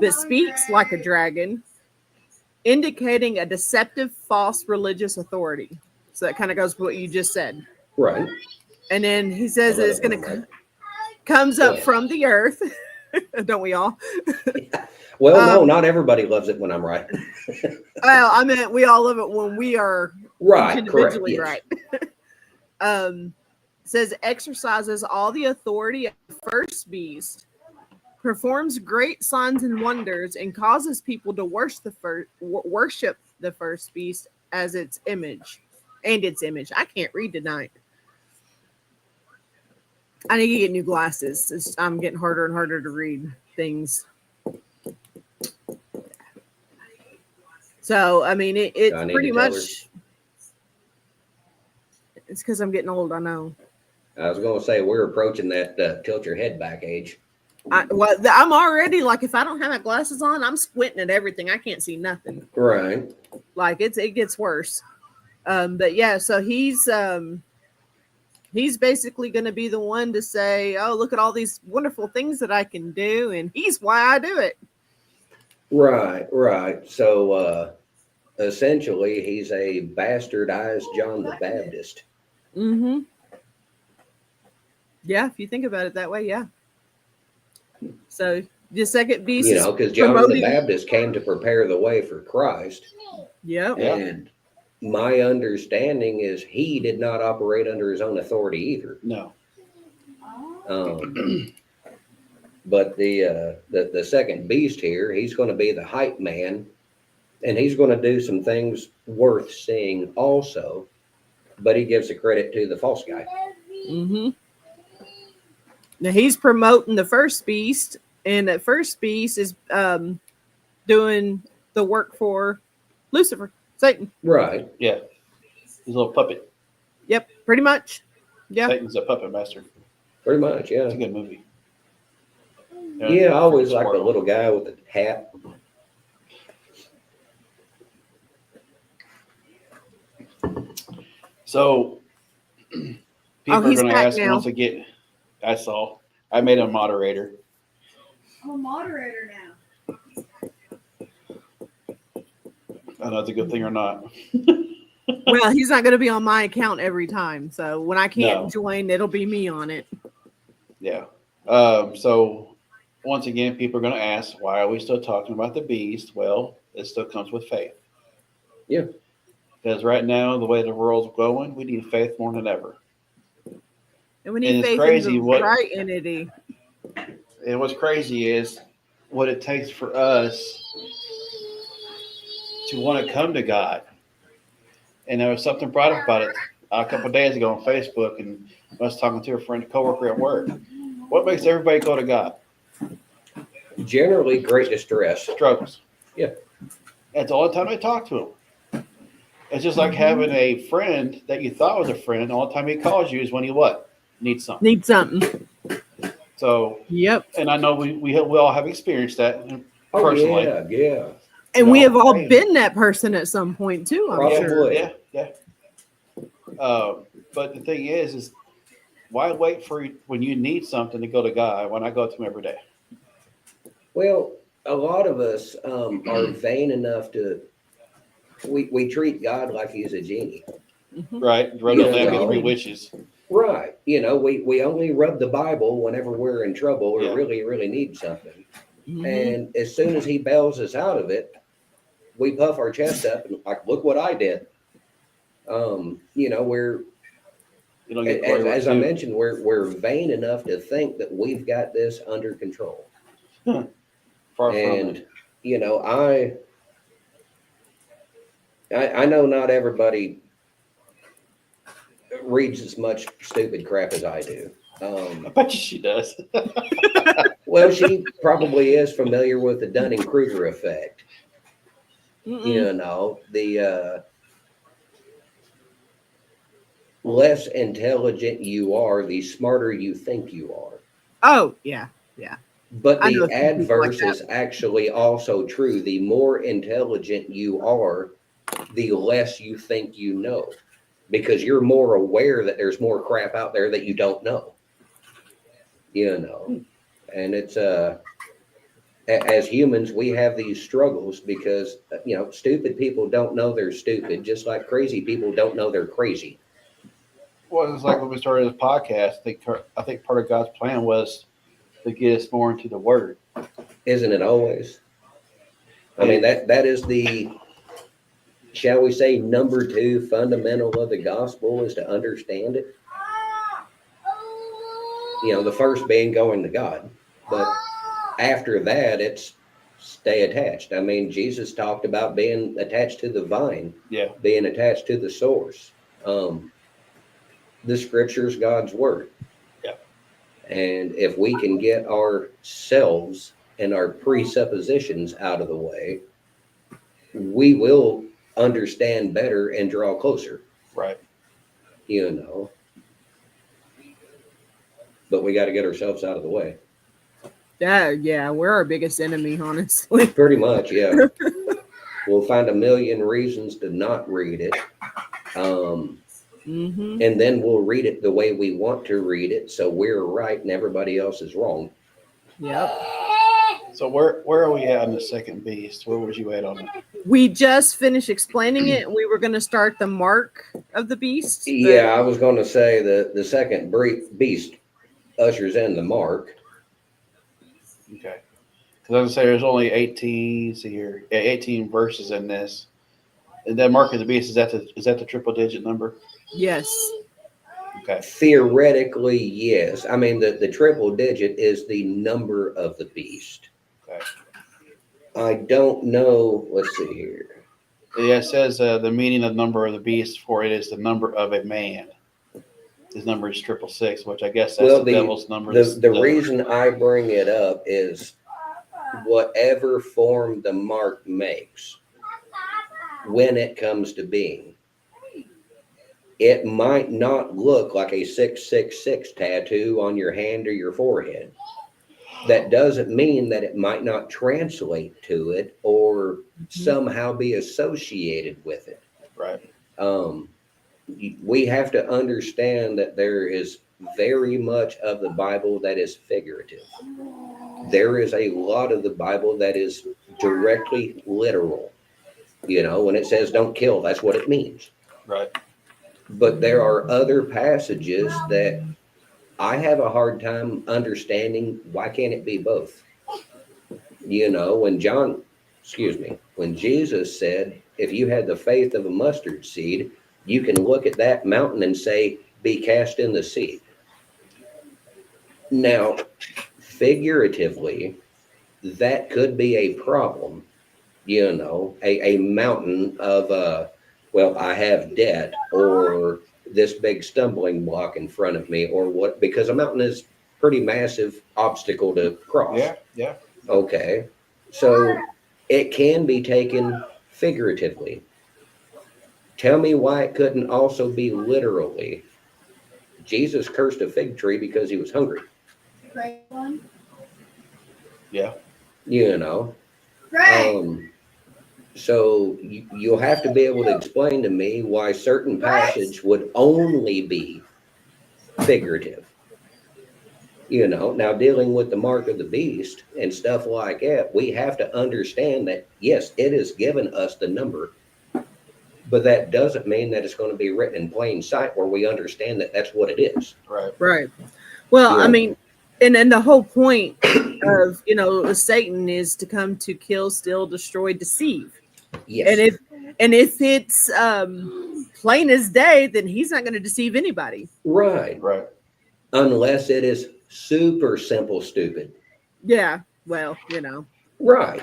but speaks like a dragon, indicating a deceptive, false religious authority. So that kind of goes with what you just said. Right. And then he says that it's going Right. to comes up Yeah. from the earth. Don't we all? Well, no, not everybody loves it when I'm right. Well, I mean, we all love it when we are Right. Correct. individually Yes. right. Says exercises all the authority of the first beast, performs great signs and wonders, and causes people to worship the first beast as its image. I can't read tonight. I need to get new glasses. I'm getting harder and harder to read things. So, I mean, it's I need pretty to tell her. much. It's because I'm getting old, I know. I was going to say we're approaching that tilt your head back age. I'm already like, if I don't have my glasses on, I'm squinting at everything. I can't see nothing. Right. Like it gets worse. But yeah, so he's basically going to be the one to say, "Oh, look at all these wonderful things that I can do," and he's why I do it. Right. So essentially, he's a bastardized John the Baptist. Mm-hmm. Yeah, if you think about it that way, yeah. So the second beast You is know, because John the promoting. Baptist came to prepare the way for Christ. Yep. Yeah. And my understanding is he did not operate under his own authority either. No. But the second beast here, he's going to be the hype man, and he's going to do some things worth seeing also. But he gives the credit to the false guy. Mm-hmm. Now he's promoting the first beast, and that first beast is doing the work for Lucifer, Satan. Right. Yeah. He's a little puppet. Yep, pretty much. Yeah. Satan's a puppet master. Pretty much, yeah. It's a good movie. Yeah, I always like the little guy with the hat. So people are he's going to back ask now. once again. I saw. I made a moderator. I'm a moderator now. I don't know if it's a good thing or not. Well, he's not going to be on my account every time. So when I can't No. join, it'll be me on it. Yeah. So once again, people are going to ask, why are we still talking about the beast? Well, it still comes with faith. Yeah. Because right now, the way the world's going, we need faith more than ever. And we And need it's faith crazy in the what- right entity. And what's crazy is what it takes for us to want to come to God. And there was something brought up about it a couple of days ago on Facebook, and I was talking to a friend, coworker at work. What makes everybody go to God? Generally, great distress. Struggles. Yeah. That's all the time I talk to him. It's just like having a friend that you thought was a friend. All the time he calls you is when he what? Needs something. Need something. So, Yep. and I know we all have experienced that Oh, personally. yeah. And we No, have all crazy. been that person at some point too, I'm Probably. sure. Yeah. But the thing is why wait for when you need something to go to God when I go to him every day? Well, a lot of us are vain enough to, we treat God like he's a genie. Mhm. Right? Rub the Yeah, lamp, get no. 3 wishes. Right. You know, we only rub the Bible whenever we're in trouble or Yeah. really need something. Mhm. And as soon as he bails us out of it, we puff our chest up and like, look what I did. You know, we're, You don't get glory as work I too. mentioned, we're vain enough to think that we've got this under control. Far from And it. you know, I know not everybody reads as much stupid crap as I do. I bet you she does. Well, she probably is familiar with the Dunning-Kruger effect. Mm-mm. You know, the less intelligent you are, the smarter you think you are. Oh, yeah. But I know the a few people like adverse that. is actually also true. The more intelligent you are, the less you think you know, because you're more aware that there's more crap out there that you don't know. You know, and it's as humans, we have these struggles because you know, stupid people don't know they're stupid, just like crazy people don't know they're crazy. Well, it's like when we started this podcast. I think part of God's plan was to get us more into the Word. Isn't it always? I mean, that is the, shall we say, number 2 fundamental of the gospel is to understand it. You know, the first being going to God, but after that, it's stay attached. I mean, Jesus talked about being attached to the vine, Yeah. being attached to the source. The scripture's God's word. Yeah. And if we can get ourselves and our presuppositions out of the way, we will understand better and draw closer, Right. you know. But we got to get ourselves out of the way. Yeah, we're our biggest enemy, honestly. Pretty much, yeah. We'll find a million reasons to not read it. Mm-hmm. And then we'll read it the way we want to read it. So we're right and everybody else is wrong. Yep. So where are we at on the second beast? Where was you at on it? We just finished explaining it. We were going to start the mark of the beast. Yeah, I was going to say the second beast ushers in the mark. Okay. Because I was gonna say there's only 18. See here, yeah, 18 verses in this. And that mark of the beast, is that the triple digit number? Yes. Okay. Theoretically, yes. I mean, the triple digit is the number of the beast. Okay. I don't know. Let's see here. Yeah, it says the meaning of number of the beast, for it is the number of a man. His number is 666, which I guess that's Well, the devil's number. the reason I bring it up is whatever form the mark makes when it comes to being, it might not look like a 666 tattoo on your hand or your forehead. That doesn't mean that it might not translate to it or somehow be associated with it. Right. We have to understand that there is very much of the Bible that is figurative. There is a lot of the Bible that is directly literal. You know, when it says don't kill, that's what it means. Right. But there are other passages that I have a hard time understanding. Why can't it be both? You know, when Jesus said, if you had the faith of a mustard seed, you can look at that mountain and say, be cast in the sea. Now, figuratively, that could be a problem. You know, a mountain of, well, I have debt or this big stumbling block in front of me or what, because a mountain is pretty massive obstacle to cross. Yeah. Yeah. Okay. So it can be taken figuratively. Tell me why it couldn't also be literally. Jesus cursed a fig tree because he was hungry. Great one. Yeah. You know. Great. So you'll have to be able to explain to me why certain passage would only be figurative. You know, now dealing with the mark of the beast and stuff like that, we have to understand that, yes, it has given us the number, but that doesn't mean that it's going to be written in plain sight where we understand that that's what it is. Right. Right. Well, Yeah. I mean, and the whole point of, Satan is to come to kill, steal, destroy, deceive. Yes. And if it's plain as day, then he's not going to deceive anybody. Right. Right. Unless it is super simple, stupid. Yeah. Well, Right.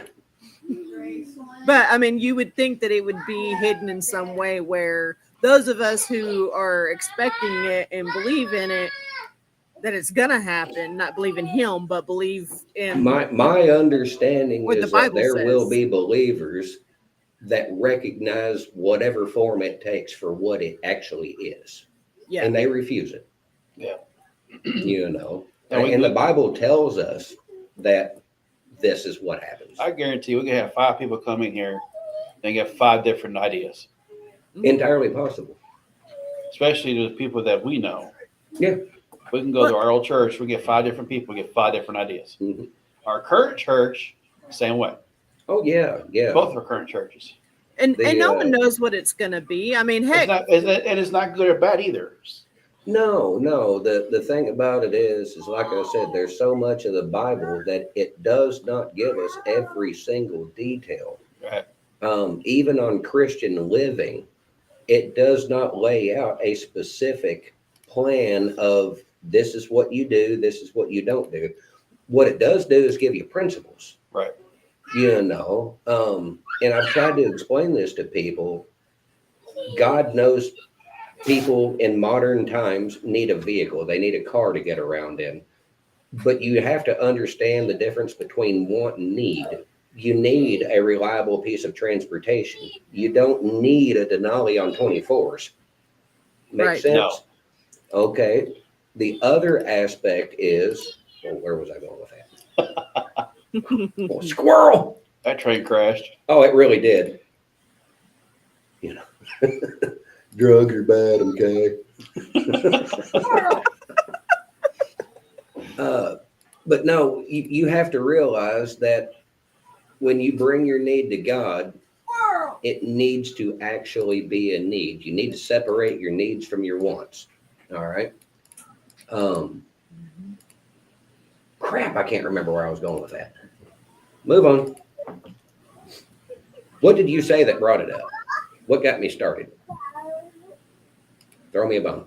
Great one. But I mean, you would think that it would be hidden in some way where those of us who are expecting it and believe in it, that it's gonna happen, not believe in him, but believe in My understanding what the is that Bible there will says. be believers that recognize whatever form it takes for what it actually is. Yeah. And they refuse it. Yeah. You know. And the Bible tells us that this is what happens. I guarantee we can have 5 people come in here and get 5 different ideas, Entirely possible. especially the people that we know. Yeah. We can go to our old church. We get 5 different people. We get 5 different ideas. Mhm. Our current church, same way. Oh yeah, yeah. Both of our current churches. And no The, one knows what it's gonna be. I mean, heck, And it's not good or bad either. No. The thing about it is like I said, there's so much of the Bible that it does not give us every single detail. Right. Even on Christian living, it does not lay out a specific plan of this is what you do, this is what you don't do. What it does do is give you principles. Right. You know, and I've tried to explain this to people. God knows people in modern times need a vehicle. They need a car to get around in. But you have to understand the difference between want and need. You need a reliable piece of transportation. You don't need a Denali on 24s. Make Right. sense? No. Okay. The other aspect is, well, where was I going with that? Oh, squirrel. That train crashed. Oh, it really did. You know, drugs are bad, okay? But no, you have to realize that when you bring your need to God, it needs to actually be a need. You need to separate your needs from your wants. All right. Crap, I can't remember where I was going with that. Move on. What did you say that brought it up? What got me started? Throw me a bone.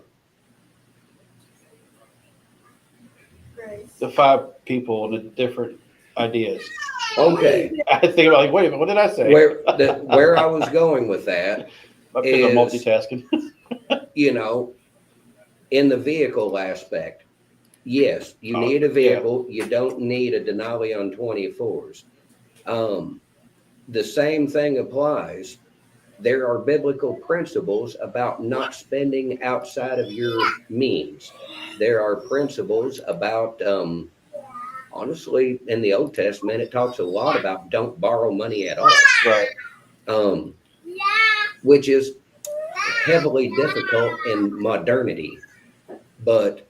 Grace. The 5 people and the different ideas. Okay. I think about like, wait a minute, what did I say? Where I was going with that, Because I'm is- multitasking. you know, in the vehicle aspect, yes, you Oh, need a yeah. vehicle. You don't need a Denali on 24s. The same thing applies. There are biblical principles about not spending outside of your means. There are principles about, honestly, in the Old Testament, it talks a lot about don't borrow money at all, Right. which is heavily difficult in modernity. But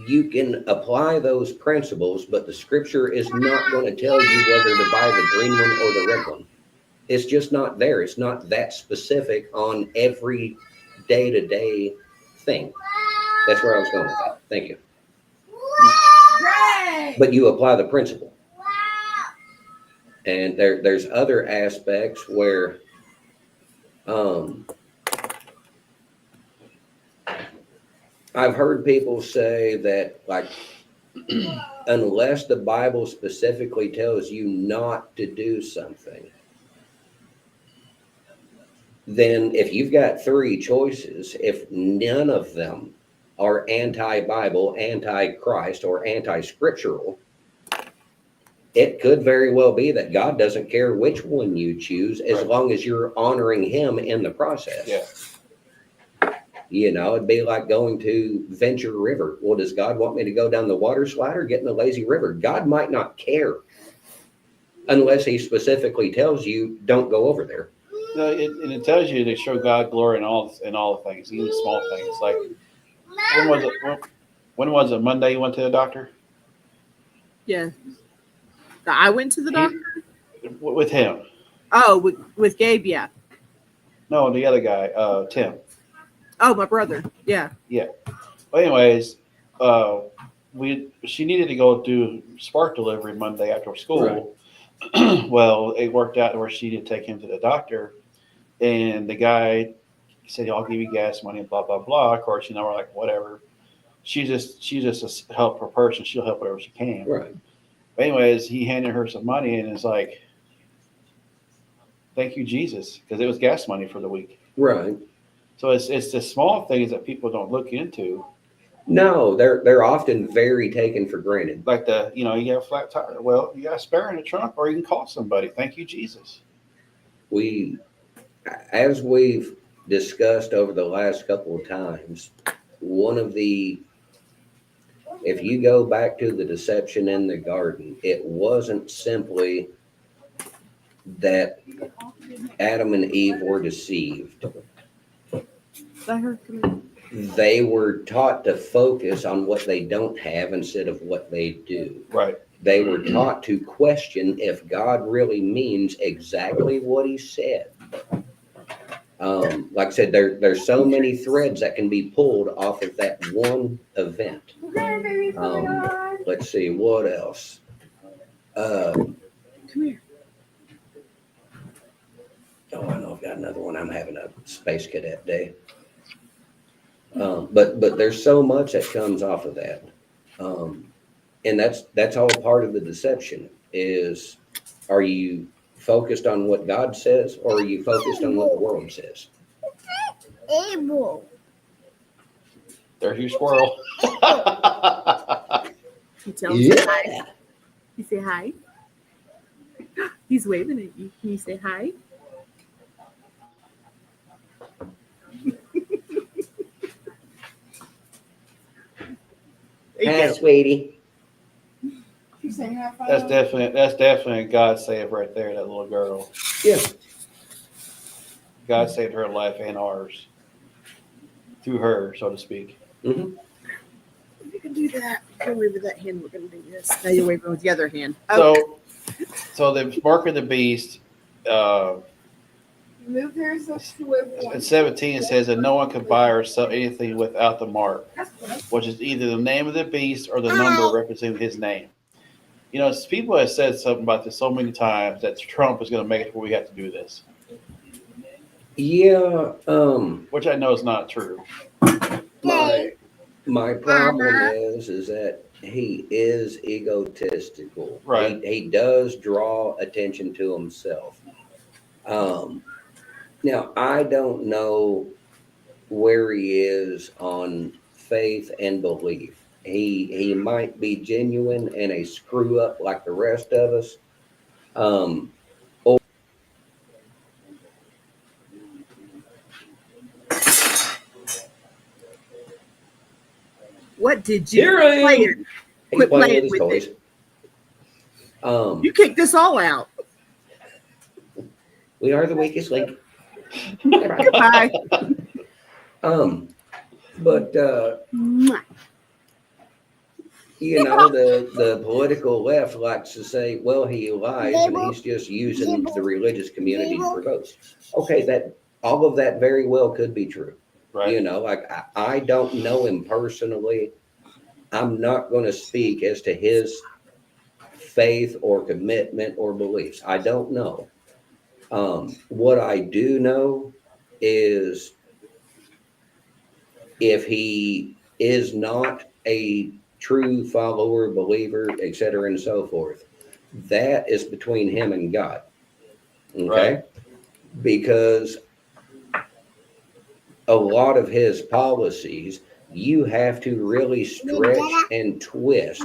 you can apply those principles, but the scripture is not going to tell you whether to buy the green one or the red one. It's just not there. It's not that specific on every day-to-day thing. That's where I was going with that. Thank you. Grace. But you apply the principle. And there's other aspects where I've heard people say that, like, unless the Bible specifically tells you not to do something, then if you've got 3 choices, if none of them are anti-Bible, anti-Christ, or anti-scriptural, it could very well be that God doesn't care which one you choose as Right. long as you're honoring him in the process. Yeah. You know, it'd be like going to Venture River. Well, does God want me to go down the water slide or get in the lazy river? God might not care unless he specifically tells you don't go over there. No, and it tells you to show God glory in all the things, even small things. Like when was it? When was it? Monday you went to the doctor? Yeah. I went to the doctor. With him? Oh, with Gabe, yeah. No, the other guy, Tim. Oh, my brother. Yeah. Well, anyways, she needed to go do spark delivery Monday after school. Right. Well, it worked out where she did take him to the doctor, and the guy said, "I'll give you gas money," and blah blah blah. Of course, we're like, whatever. She's just a helpful person. She'll help whatever she can. Right. But anyways, he handed her some money, and it's like, "Thank you, Jesus," because it was gas money for the week. Right. So it's the small things that people don't look into. No, they're often very taken for granted. Like you have a flat tire. Well, you got a spare in the trunk, or you can call somebody. Thank you, Jesus. As we've discussed over the last couple of times, if you go back to the deception in the garden, it wasn't simply that Adam and Eve were deceived. They were taught to focus on what they don't have instead of what they do. Right. They were taught to question if God really means exactly what he said. Like I said, there's so many threads that can be pulled off of that one event. Let's see, what else? Come here. Oh, I know I've got another one. I'm having a space cadet day. But there's so much that comes off of that. And that's all part of the deception is, are you focused on what God says, or are you focused on what the world says? There's your squirrel. You tell him say hi. You say hi. He's waving at you. Can you say hi? Hi, sweetie. saying high five? That's definitely a God save right there. That little girl. Yeah. God saved her life and ours through her, so to speak. Hmm. You can do that. Go wave with that hand. We're gonna do this. Now you're waving with the other hand. Oh, So the mark of the beast. Move her so she would In want. 17 it says that no one can buy or sell anything without the mark, which is either the name of the beast or the number representing his name. You know, people have said something about this so many times that Trump is going to make it where we have to do this, Yeah. which I know is not true. My problem is that he is egotistical. Right. He does draw attention to himself. Now I don't know where he is on faith and belief. He might be genuine and a screw up like the rest of us. Um, what did you Here I play? am. He's Quit playing playing with his with toys. You kicked us all out. We are the weakest link. Goodbye. But you know, the political left likes to say, well, he lies and he's just using the religious community for votes. Okay, that all of that very well could be true. Right. You know, like I don't know him personally. I'm not going to speak as to his faith or commitment or beliefs. I don't know. What I do know is if he is not a true follower, believer, etc., and so forth, that is between him and God. Okay? Right. Because a lot of his policies, you have to really stretch and twist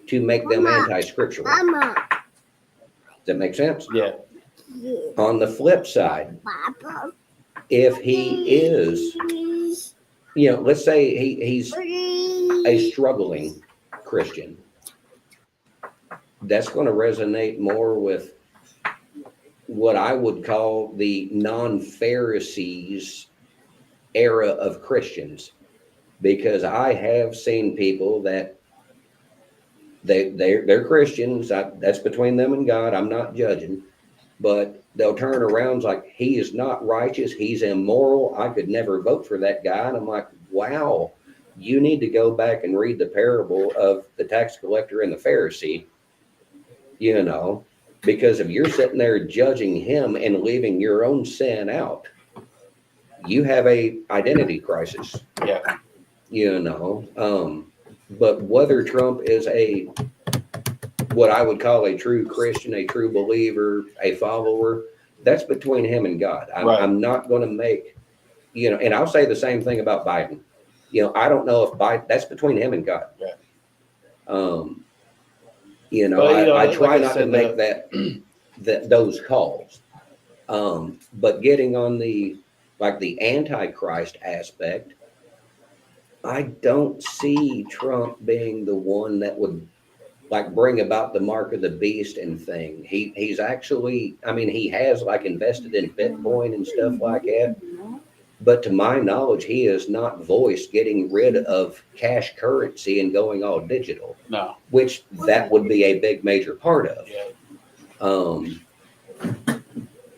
to make them anti-scriptural. Does that make sense? Yeah. On the flip side, if he is, you know, let's say he's a struggling Christian, that's going to resonate more with what I would call the non-Pharisees era of Christians, because I have seen people that they're Christians. That's between them and God. I'm not judging, but they'll turn around like, he is not righteous. He's immoral. I could never vote for that guy. And I'm like, wow, you need to go back and read the parable of the tax collector and the Pharisee, you know, because if you're sitting there judging him and leaving your own sin out, you have a identity crisis. Yeah. You know, but whether Trump is what I would call a true Christian, a true believer, a follower, that's between him and God. I'm not going to make, you know, and I'll say the same thing about Biden. You know, I don't know if Biden, that's between him and God. Yeah. You know, But, I try like I not to said, make those calls. But getting on the Antichrist aspect, I don't see Trump being the one that would like bring about the mark of the beast and thing. He's actually, I mean, he has like invested in Bitcoin and stuff like that. But to my knowledge, he has not voiced getting rid of cash currency and going all digital. No. Which that would be a big major part of. Yeah.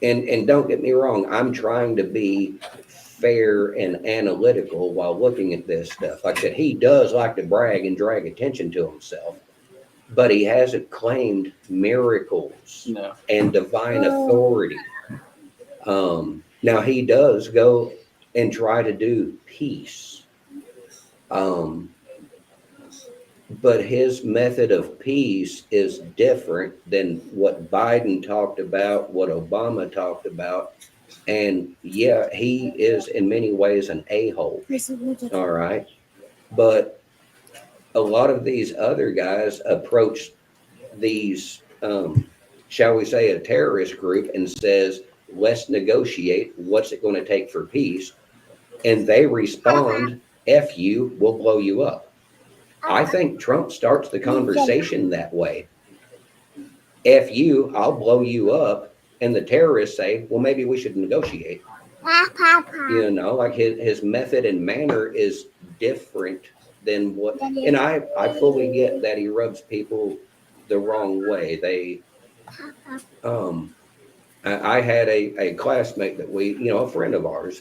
And don't get me wrong, I'm trying to be fair and analytical while looking at this stuff. Like I said, he does like to brag and drag attention to himself, but he hasn't claimed miracles and divine authority. Now he does go and try to do peace. But his method of peace is different than what Biden talked about, what Obama talked about. And yeah, he is in many ways an a-hole. All right. But a lot of these other guys approach these, shall we say, a terrorist group and says, let's negotiate. What's it going to take for peace? And they respond, F you, we'll blow you up. I think Trump starts the conversation that way. F you, I'll blow you up. And the terrorists say, well, maybe we should negotiate. You know, like his method and manner is different than what, and I fully get that he rubs people the wrong way. Um, I had a classmate that a friend of ours,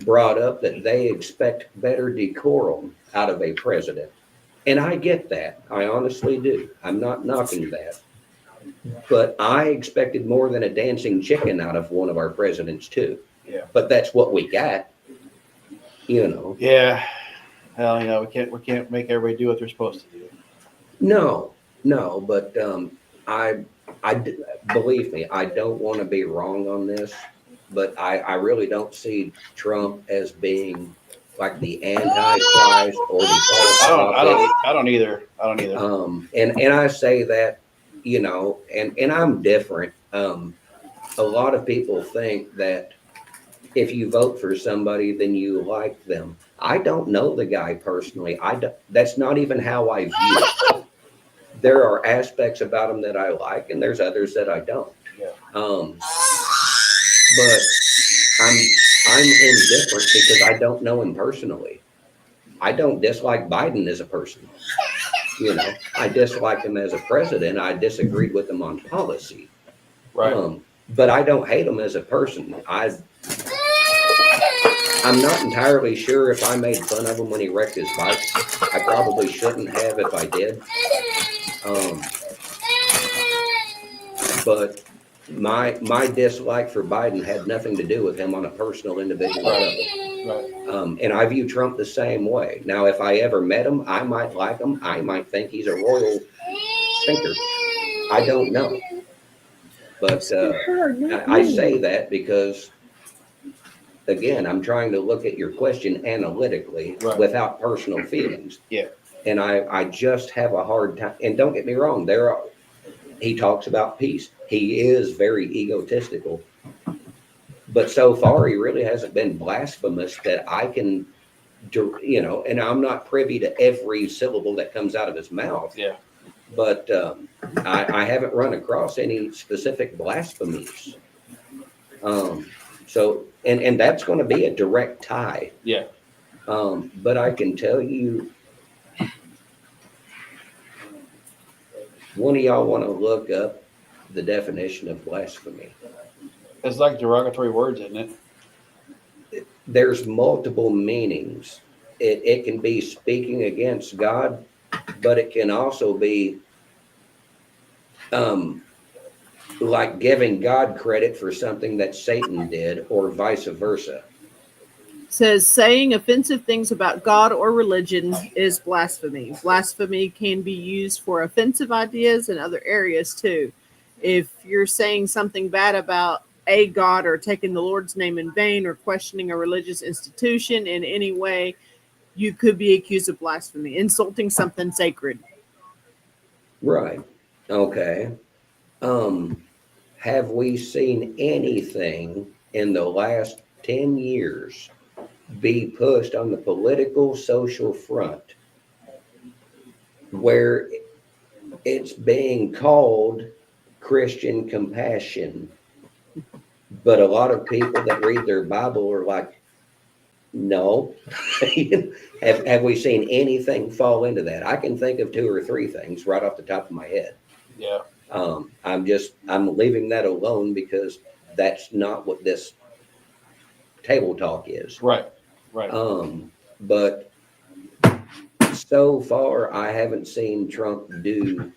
brought up that they expect better decorum out of a president. And I get that. I honestly do. I'm not knocking that. But I expected more than a dancing chicken out of one of our presidents, too. Yeah. But that's what we got, you know. Yeah. Hell, we can't make everybody do what they're supposed to do. No, no, but I, believe me, I don't want to be wrong on this, but I really don't see Trump as being like the Antichrist or the false prophet. I don't either. I don't either. And I say that, and I'm different. A lot of people think that if you vote for somebody, then you like them. I don't know the guy personally. That's not even how I view it. There are aspects about him that I like, and there's others that I don't. Yeah. But I'm indifferent because I don't know him personally. I don't dislike Biden as a person. I dislike him as a president. I disagreed with him on policy. Right. But I don't hate him as a person. I'm not entirely sure if I made fun of him when he wrecked his bike. I probably shouldn't have if I did. But my dislike for Biden had nothing to do with him on a personal, individual level. Right. And I view Trump the same way. Now, if I ever met him, I might like him. I might think he's a royal stinker. I don't know. But I say that because, again, I'm trying to look at your question analytically without personal feelings. Yeah. And I just have a hard time. And don't get me wrong, he talks about peace. He is very egotistical. But so far, he really hasn't been blasphemous that I can, and I'm not privy to every syllable that comes out of his mouth. Yeah. But I haven't run across any specific blasphemies. So, and that's going to be a direct tie. Yeah. But I can tell you, one of y'all want to look up the definition of blasphemy. It's like derogatory words, isn't it? There's multiple meanings. It can be speaking against God, but it can also be like giving God credit for something that Satan did, or vice versa. Says saying offensive things about God or religion is blasphemy. Blasphemy can be used for offensive ideas in other areas too. If you're saying something bad about a God or taking the Lord's name in vain or questioning a religious institution in any way, you could be accused of blasphemy, insulting something sacred. Right. Okay. Have we seen anything in the last 10 years be pushed on the political social front where it's being called Christian compassion, but a lot of people that read their Bible are like, no. Have we seen anything fall into that? I can think of 2 or 3 things right off the top of my head. Yeah. I'm leaving that alone because that's not what this table talk is. Right. Right. But so far, I haven't seen Trump do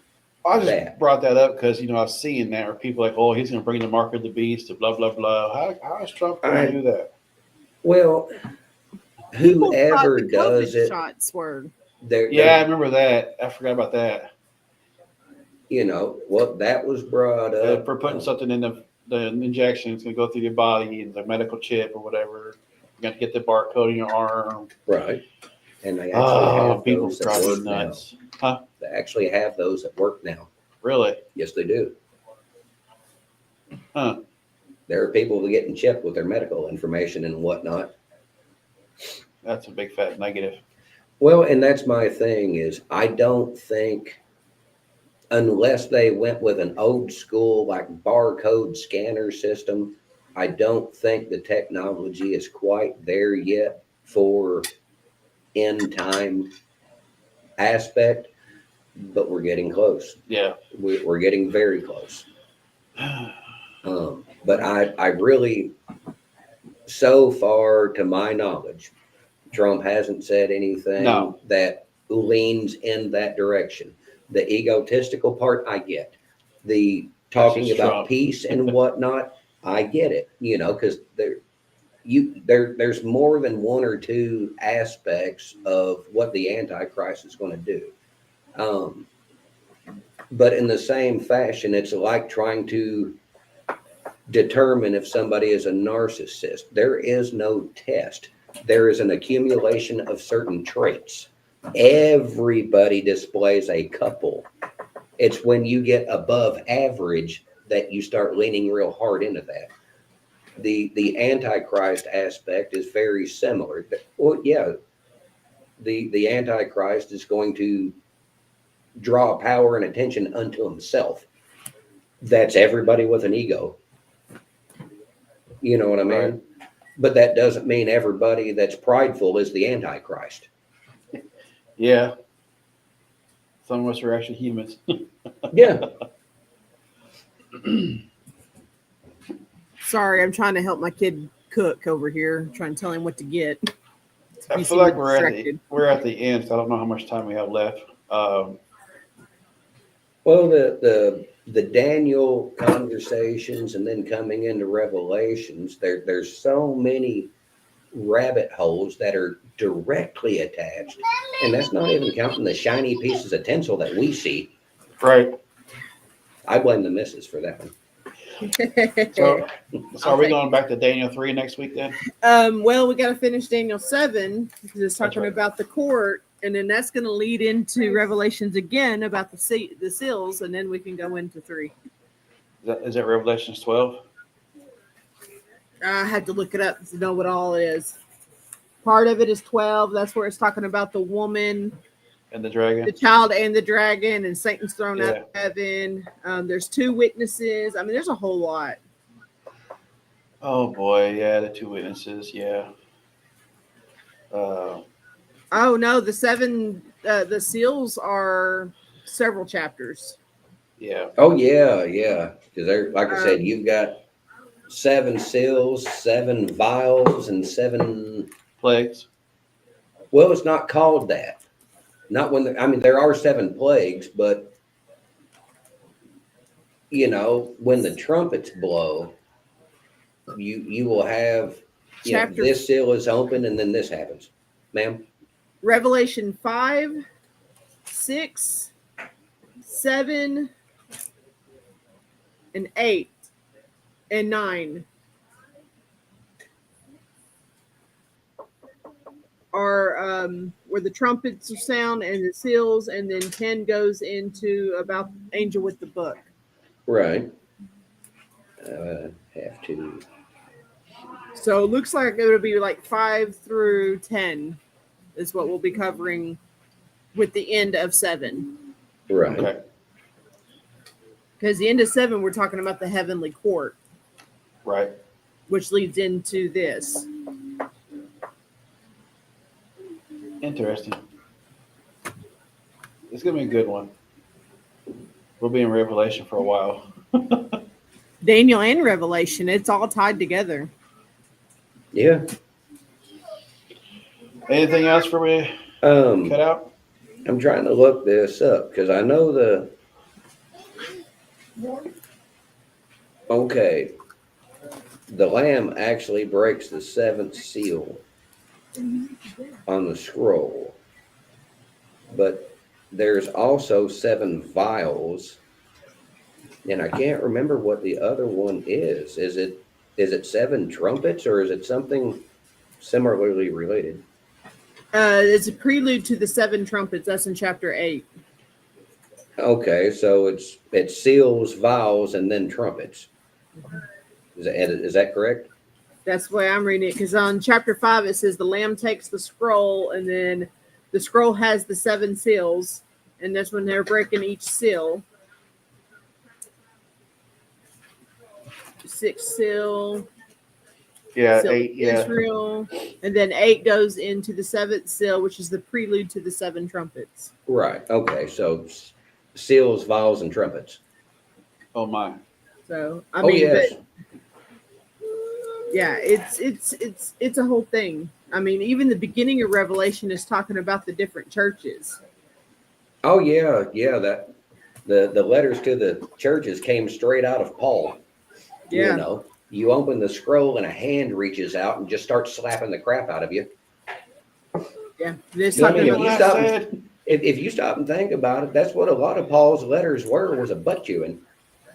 I just that. brought that up because I've seen that where people are like, oh, he's going to bring the mark of the beast, to blah blah blah. How is Trump going to do that? Well, People thought whoever the does COVID it, shots were. Yeah, I remember that. I forgot about that. What that was brought up For putting something in the injection, it's going to go through your body, and the medical chip or whatever. You're going to get the barcode in your arm. right? And they actually have people those that drive me work nuts. now. Huh? They actually have those that work now. Really? Yes, they do. Huh? There are people getting chipped with their medical information and whatnot. That's a big fat negative. Well, and that's my thing is I don't think unless they went with an old school like barcode scanner system, I don't think the technology is quite there yet for end time aspect, but we're getting close. Yeah. We're getting very close. But I really, so far to my knowledge, Trump hasn't said anything No. that leans in that direction. The egotistical part, I get. The talking just about Trump. peace and whatnot, I get it. You know, because there's more than one or two aspects of what the Antichrist is going to do. But in the same fashion, it's like trying to determine if somebody is a narcissist. There is no test. There is an accumulation of certain traits. Everybody displays a couple. It's when you get above average that you start leaning real hard into that. The Antichrist aspect is very similar. Well, yeah, the Antichrist is going to draw power and attention unto himself. That's everybody with an ego. You know what I mean? Right. But that doesn't mean everybody that's prideful is the Antichrist. Yeah. Some of us are actually humans. Yeah. Sorry, I'm trying to help my kid cook over here, trying to tell him what to get. I You feel seem like we're distracted. at the end, so I don't know how much time we have left. Well, the Daniel conversations and then coming into Revelations, there's so many rabbit holes that are directly attached, and that's not even counting the shiny pieces of tinsel that we see. Right. I blame the missus for that one. So, are we take going back to Daniel 3 next week then? Well, we got to finish Daniel 7 because it's talking right. about the court, and then that's going to lead into Revelations again about the seals, and then we can go into 3. Is that Revelations 12? I had to look it up to know what all it is. Part of it is 12. That's where it's talking about the woman, And the dragon? the child, and the dragon, and Satan's thrown out Yeah. of heaven. There's 2 witnesses. I mean, there's a whole lot. Oh boy, yeah, the 2 witnesses, yeah. Oh no, the 7, the seals are several chapters. Yeah. Oh yeah. Because there, like I said, you've got 7 seals, 7 vials, and 7. Plagues. Well, it's not called that. Not when I mean there are 7 plagues, but you know when the trumpets blow, you will have Chapter this seal is open and then this happens, ma'am. Revelation 5, 6, 7, and 8, and 9 are where the trumpets sound and the seals, and then 10 goes into about angel with the book. Right. Have to. So it looks like it'll be like 5 through 10 is what we'll be covering with the end of 7. Right. Okay. Because the end of 7, we're talking about the heavenly court, Right. which leads into this. Interesting. It's gonna be a good one. We'll be in Revelation for a while. Daniel and Revelation, it's all tied together. Yeah. Anything else for me Um, cut out? I'm trying to look this up because I know the. Okay. The Lamb actually breaks the 7th seal on the scroll, but there's also 7 vials, and I can't remember what the other one is. Is it 7 trumpets or is it something similarly related? It's a prelude to the 7 trumpets. That's in chapter 8. Okay, so it's seals, vials, and then trumpets. Is that correct? That's the way I'm reading it. Because on chapter 5, it says the Lamb takes the scroll, and then the scroll has the 7 seals, and that's when they're breaking each seal. sixth seal, Yeah, seal 8. of Yeah. Israel, and then 8 goes into the seventh seal, which is the prelude to the 7 trumpets. Right. Okay. So seals, vials, and trumpets. Oh my. So I Oh mean, yes. but yeah, it's a whole thing. I mean, even the beginning of Revelation is talking about the different churches. Oh yeah. Yeah. That the letters to the churches came straight out of Paul. You Yeah, know, you open the scroll and a hand reaches out and just starts slapping the crap out of you. yeah. It's I talking mean, You if know about you what I stop, said? if you stop and think about it, that's what a lot of Paul's letters were, was a butt chewing.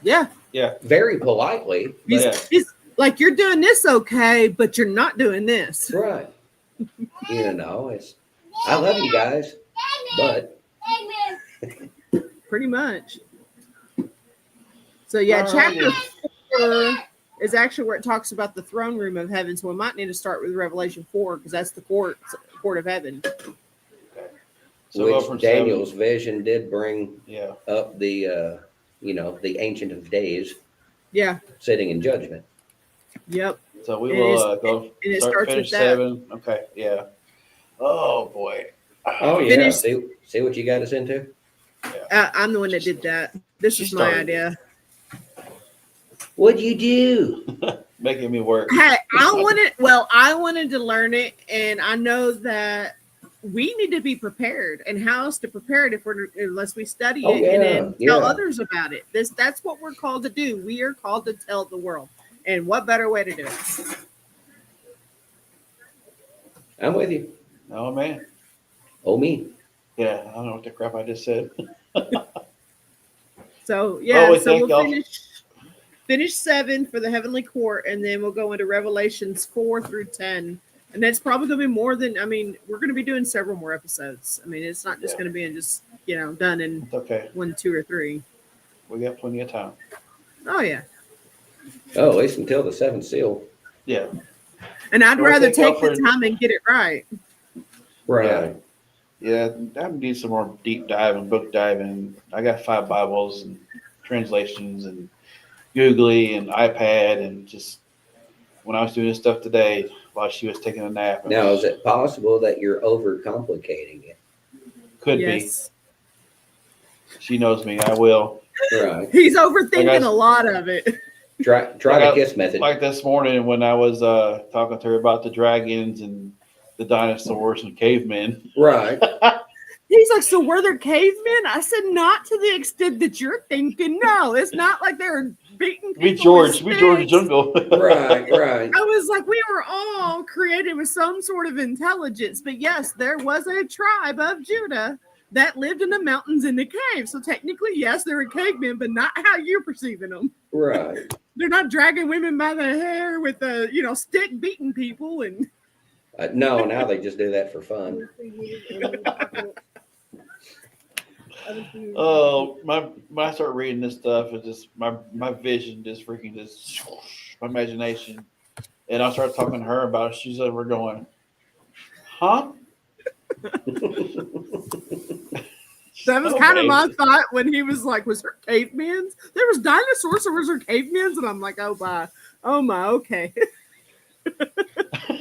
yeah. Yeah. Very politely, He's, but Yeah. he's like, you're doing this okay, but you're not doing this. right. You know, it's I love you guys, but Pretty much. So yeah, chapter Alrighty. 4 is actually where it talks about the throne room of heaven. So we might need to start with Revelation 4 because that's the court of heaven. So go which from Daniel's 7. vision did bring Yeah. up the the Ancient of Days Yeah. sitting in judgment. Yep. So we And will it's- go and it start starts with finish that. 7. Okay. Yeah. Oh boy. Oh yeah, Finish- see what you got us into. I'm the one that did that. This She is my started. idea. What'd you do? Making me work. Hey, I wanted to learn it, and I know that we need to be prepared. And how else to prepare it unless we study Oh, it and then tell yeah. others about it. That's what we're called to do. We are called to tell the world. And what better way to do it? I'm with you. Oh man. Oh me. Yeah. I don't know what the crap I just said. So yeah, we so thank we'll y'all. finish 7 for the heavenly court, and then we'll go into Revelations 4 through 10. And that's probably gonna be more than we're gonna be doing several more episodes. I mean, it's not just Yeah. gonna be in just done in It's okay. 1, 2, or 3. We got plenty of time. Oh yeah. Oh, at least until the seventh seal. Yeah. And I'd Well, rather thank y'all take the for- time and get it right. Right. Yeah. I'm doing some more deep diving, book diving. I got 5 Bibles and translations and Googly and iPad, and just when I was doing this stuff today while she was taking a nap. Now, is it possible that you're overcomplicating it? Could Yes. be. She knows me. I will. Right. He's overthinking Like I- a lot of it. Try Like the I- kiss method. Like this morning when I was talking to her about the dragons and the dinosaurs and cavemen. Right. He's like, so were there cavemen? I said, not to the extent that you're thinking. No, it's not like they were beating people. We with George the sticks. Jungle. Right. Right. I was like, we were all created with some sort of intelligence. But yes, there was a tribe of Judah that lived in the mountains in the cave. So technically, yes, they're cavemen, but not how you're perceiving them. Right. They're not dragging women by the hair with a stick beating people and No, now they just do that for fun. Oh, when I start reading this stuff, it's just my vision just freaking just my imagination, and I start talking to her about it. She's over going, "Huh?" that was kind of my thought when he was like, was there cavemen? There was dinosaurs, or was there cavemen? And I'm like, oh my, okay.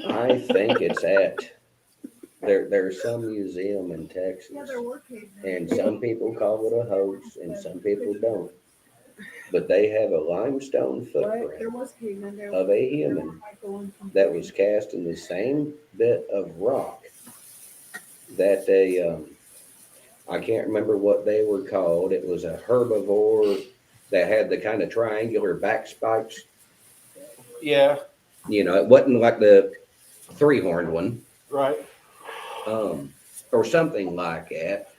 I think it's at there's some museum in Texas, were cavemen. and some people call it a hoax, and some people don't. But they have a limestone footprint was cavemen there. of a human that was cast in the same bit of rock that I can't remember what they were called. It was a herbivore that had the kind of triangular back spikes. Yeah, It wasn't like the 3-horned one, right. or something like that.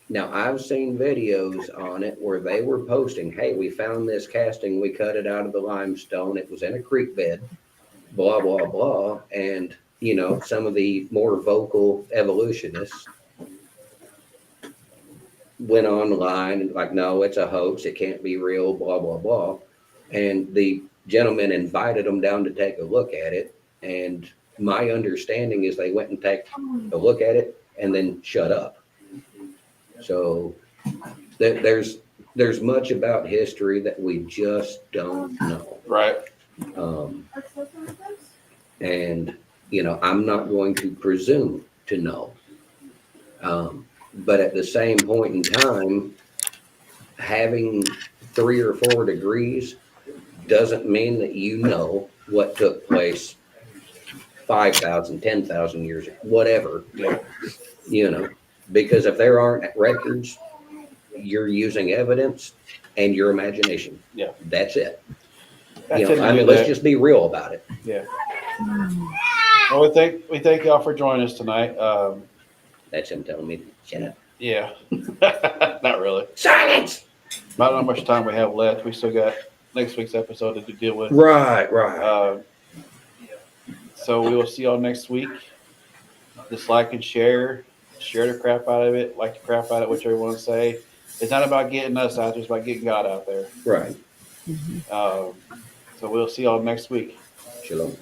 Now I've seen videos on it where they were posting, "Hey, we found this casting. We cut it out of the limestone. It was in a creek bed. Blah blah blah." And some of the more vocal evolutionists went online and like, "No, it's a hoax. It can't be real." Blah blah blah. And the gentleman invited them down to take a look at it. And my understanding is they went and took a look at it and then shut up. So there's there's much about history that we just don't know. Right. Um, and, you know, I'm not going to presume to know. But at the same point in time, having 3 or 4 degrees doesn't mean that you know what took place 5,000, 10,000 years, whatever, Yeah. you know, because if there aren't records, you're using evidence and your imagination. Yeah. That's it. I You tend know, to I do mean, let's that. just be real about it. Yeah. Well, we thank y'all for joining us tonight. That's him telling me, shut up. Yeah. Not really. Silence! Not how much time we have left. We still got next week's episode to deal with. Right. So we will see y'all next week. Just like and share the crap out of it, like the crap out of it, whichever you want to say. It's not about getting us out there; it's about getting God out there. Right. So we'll see y'all next week. Shalom.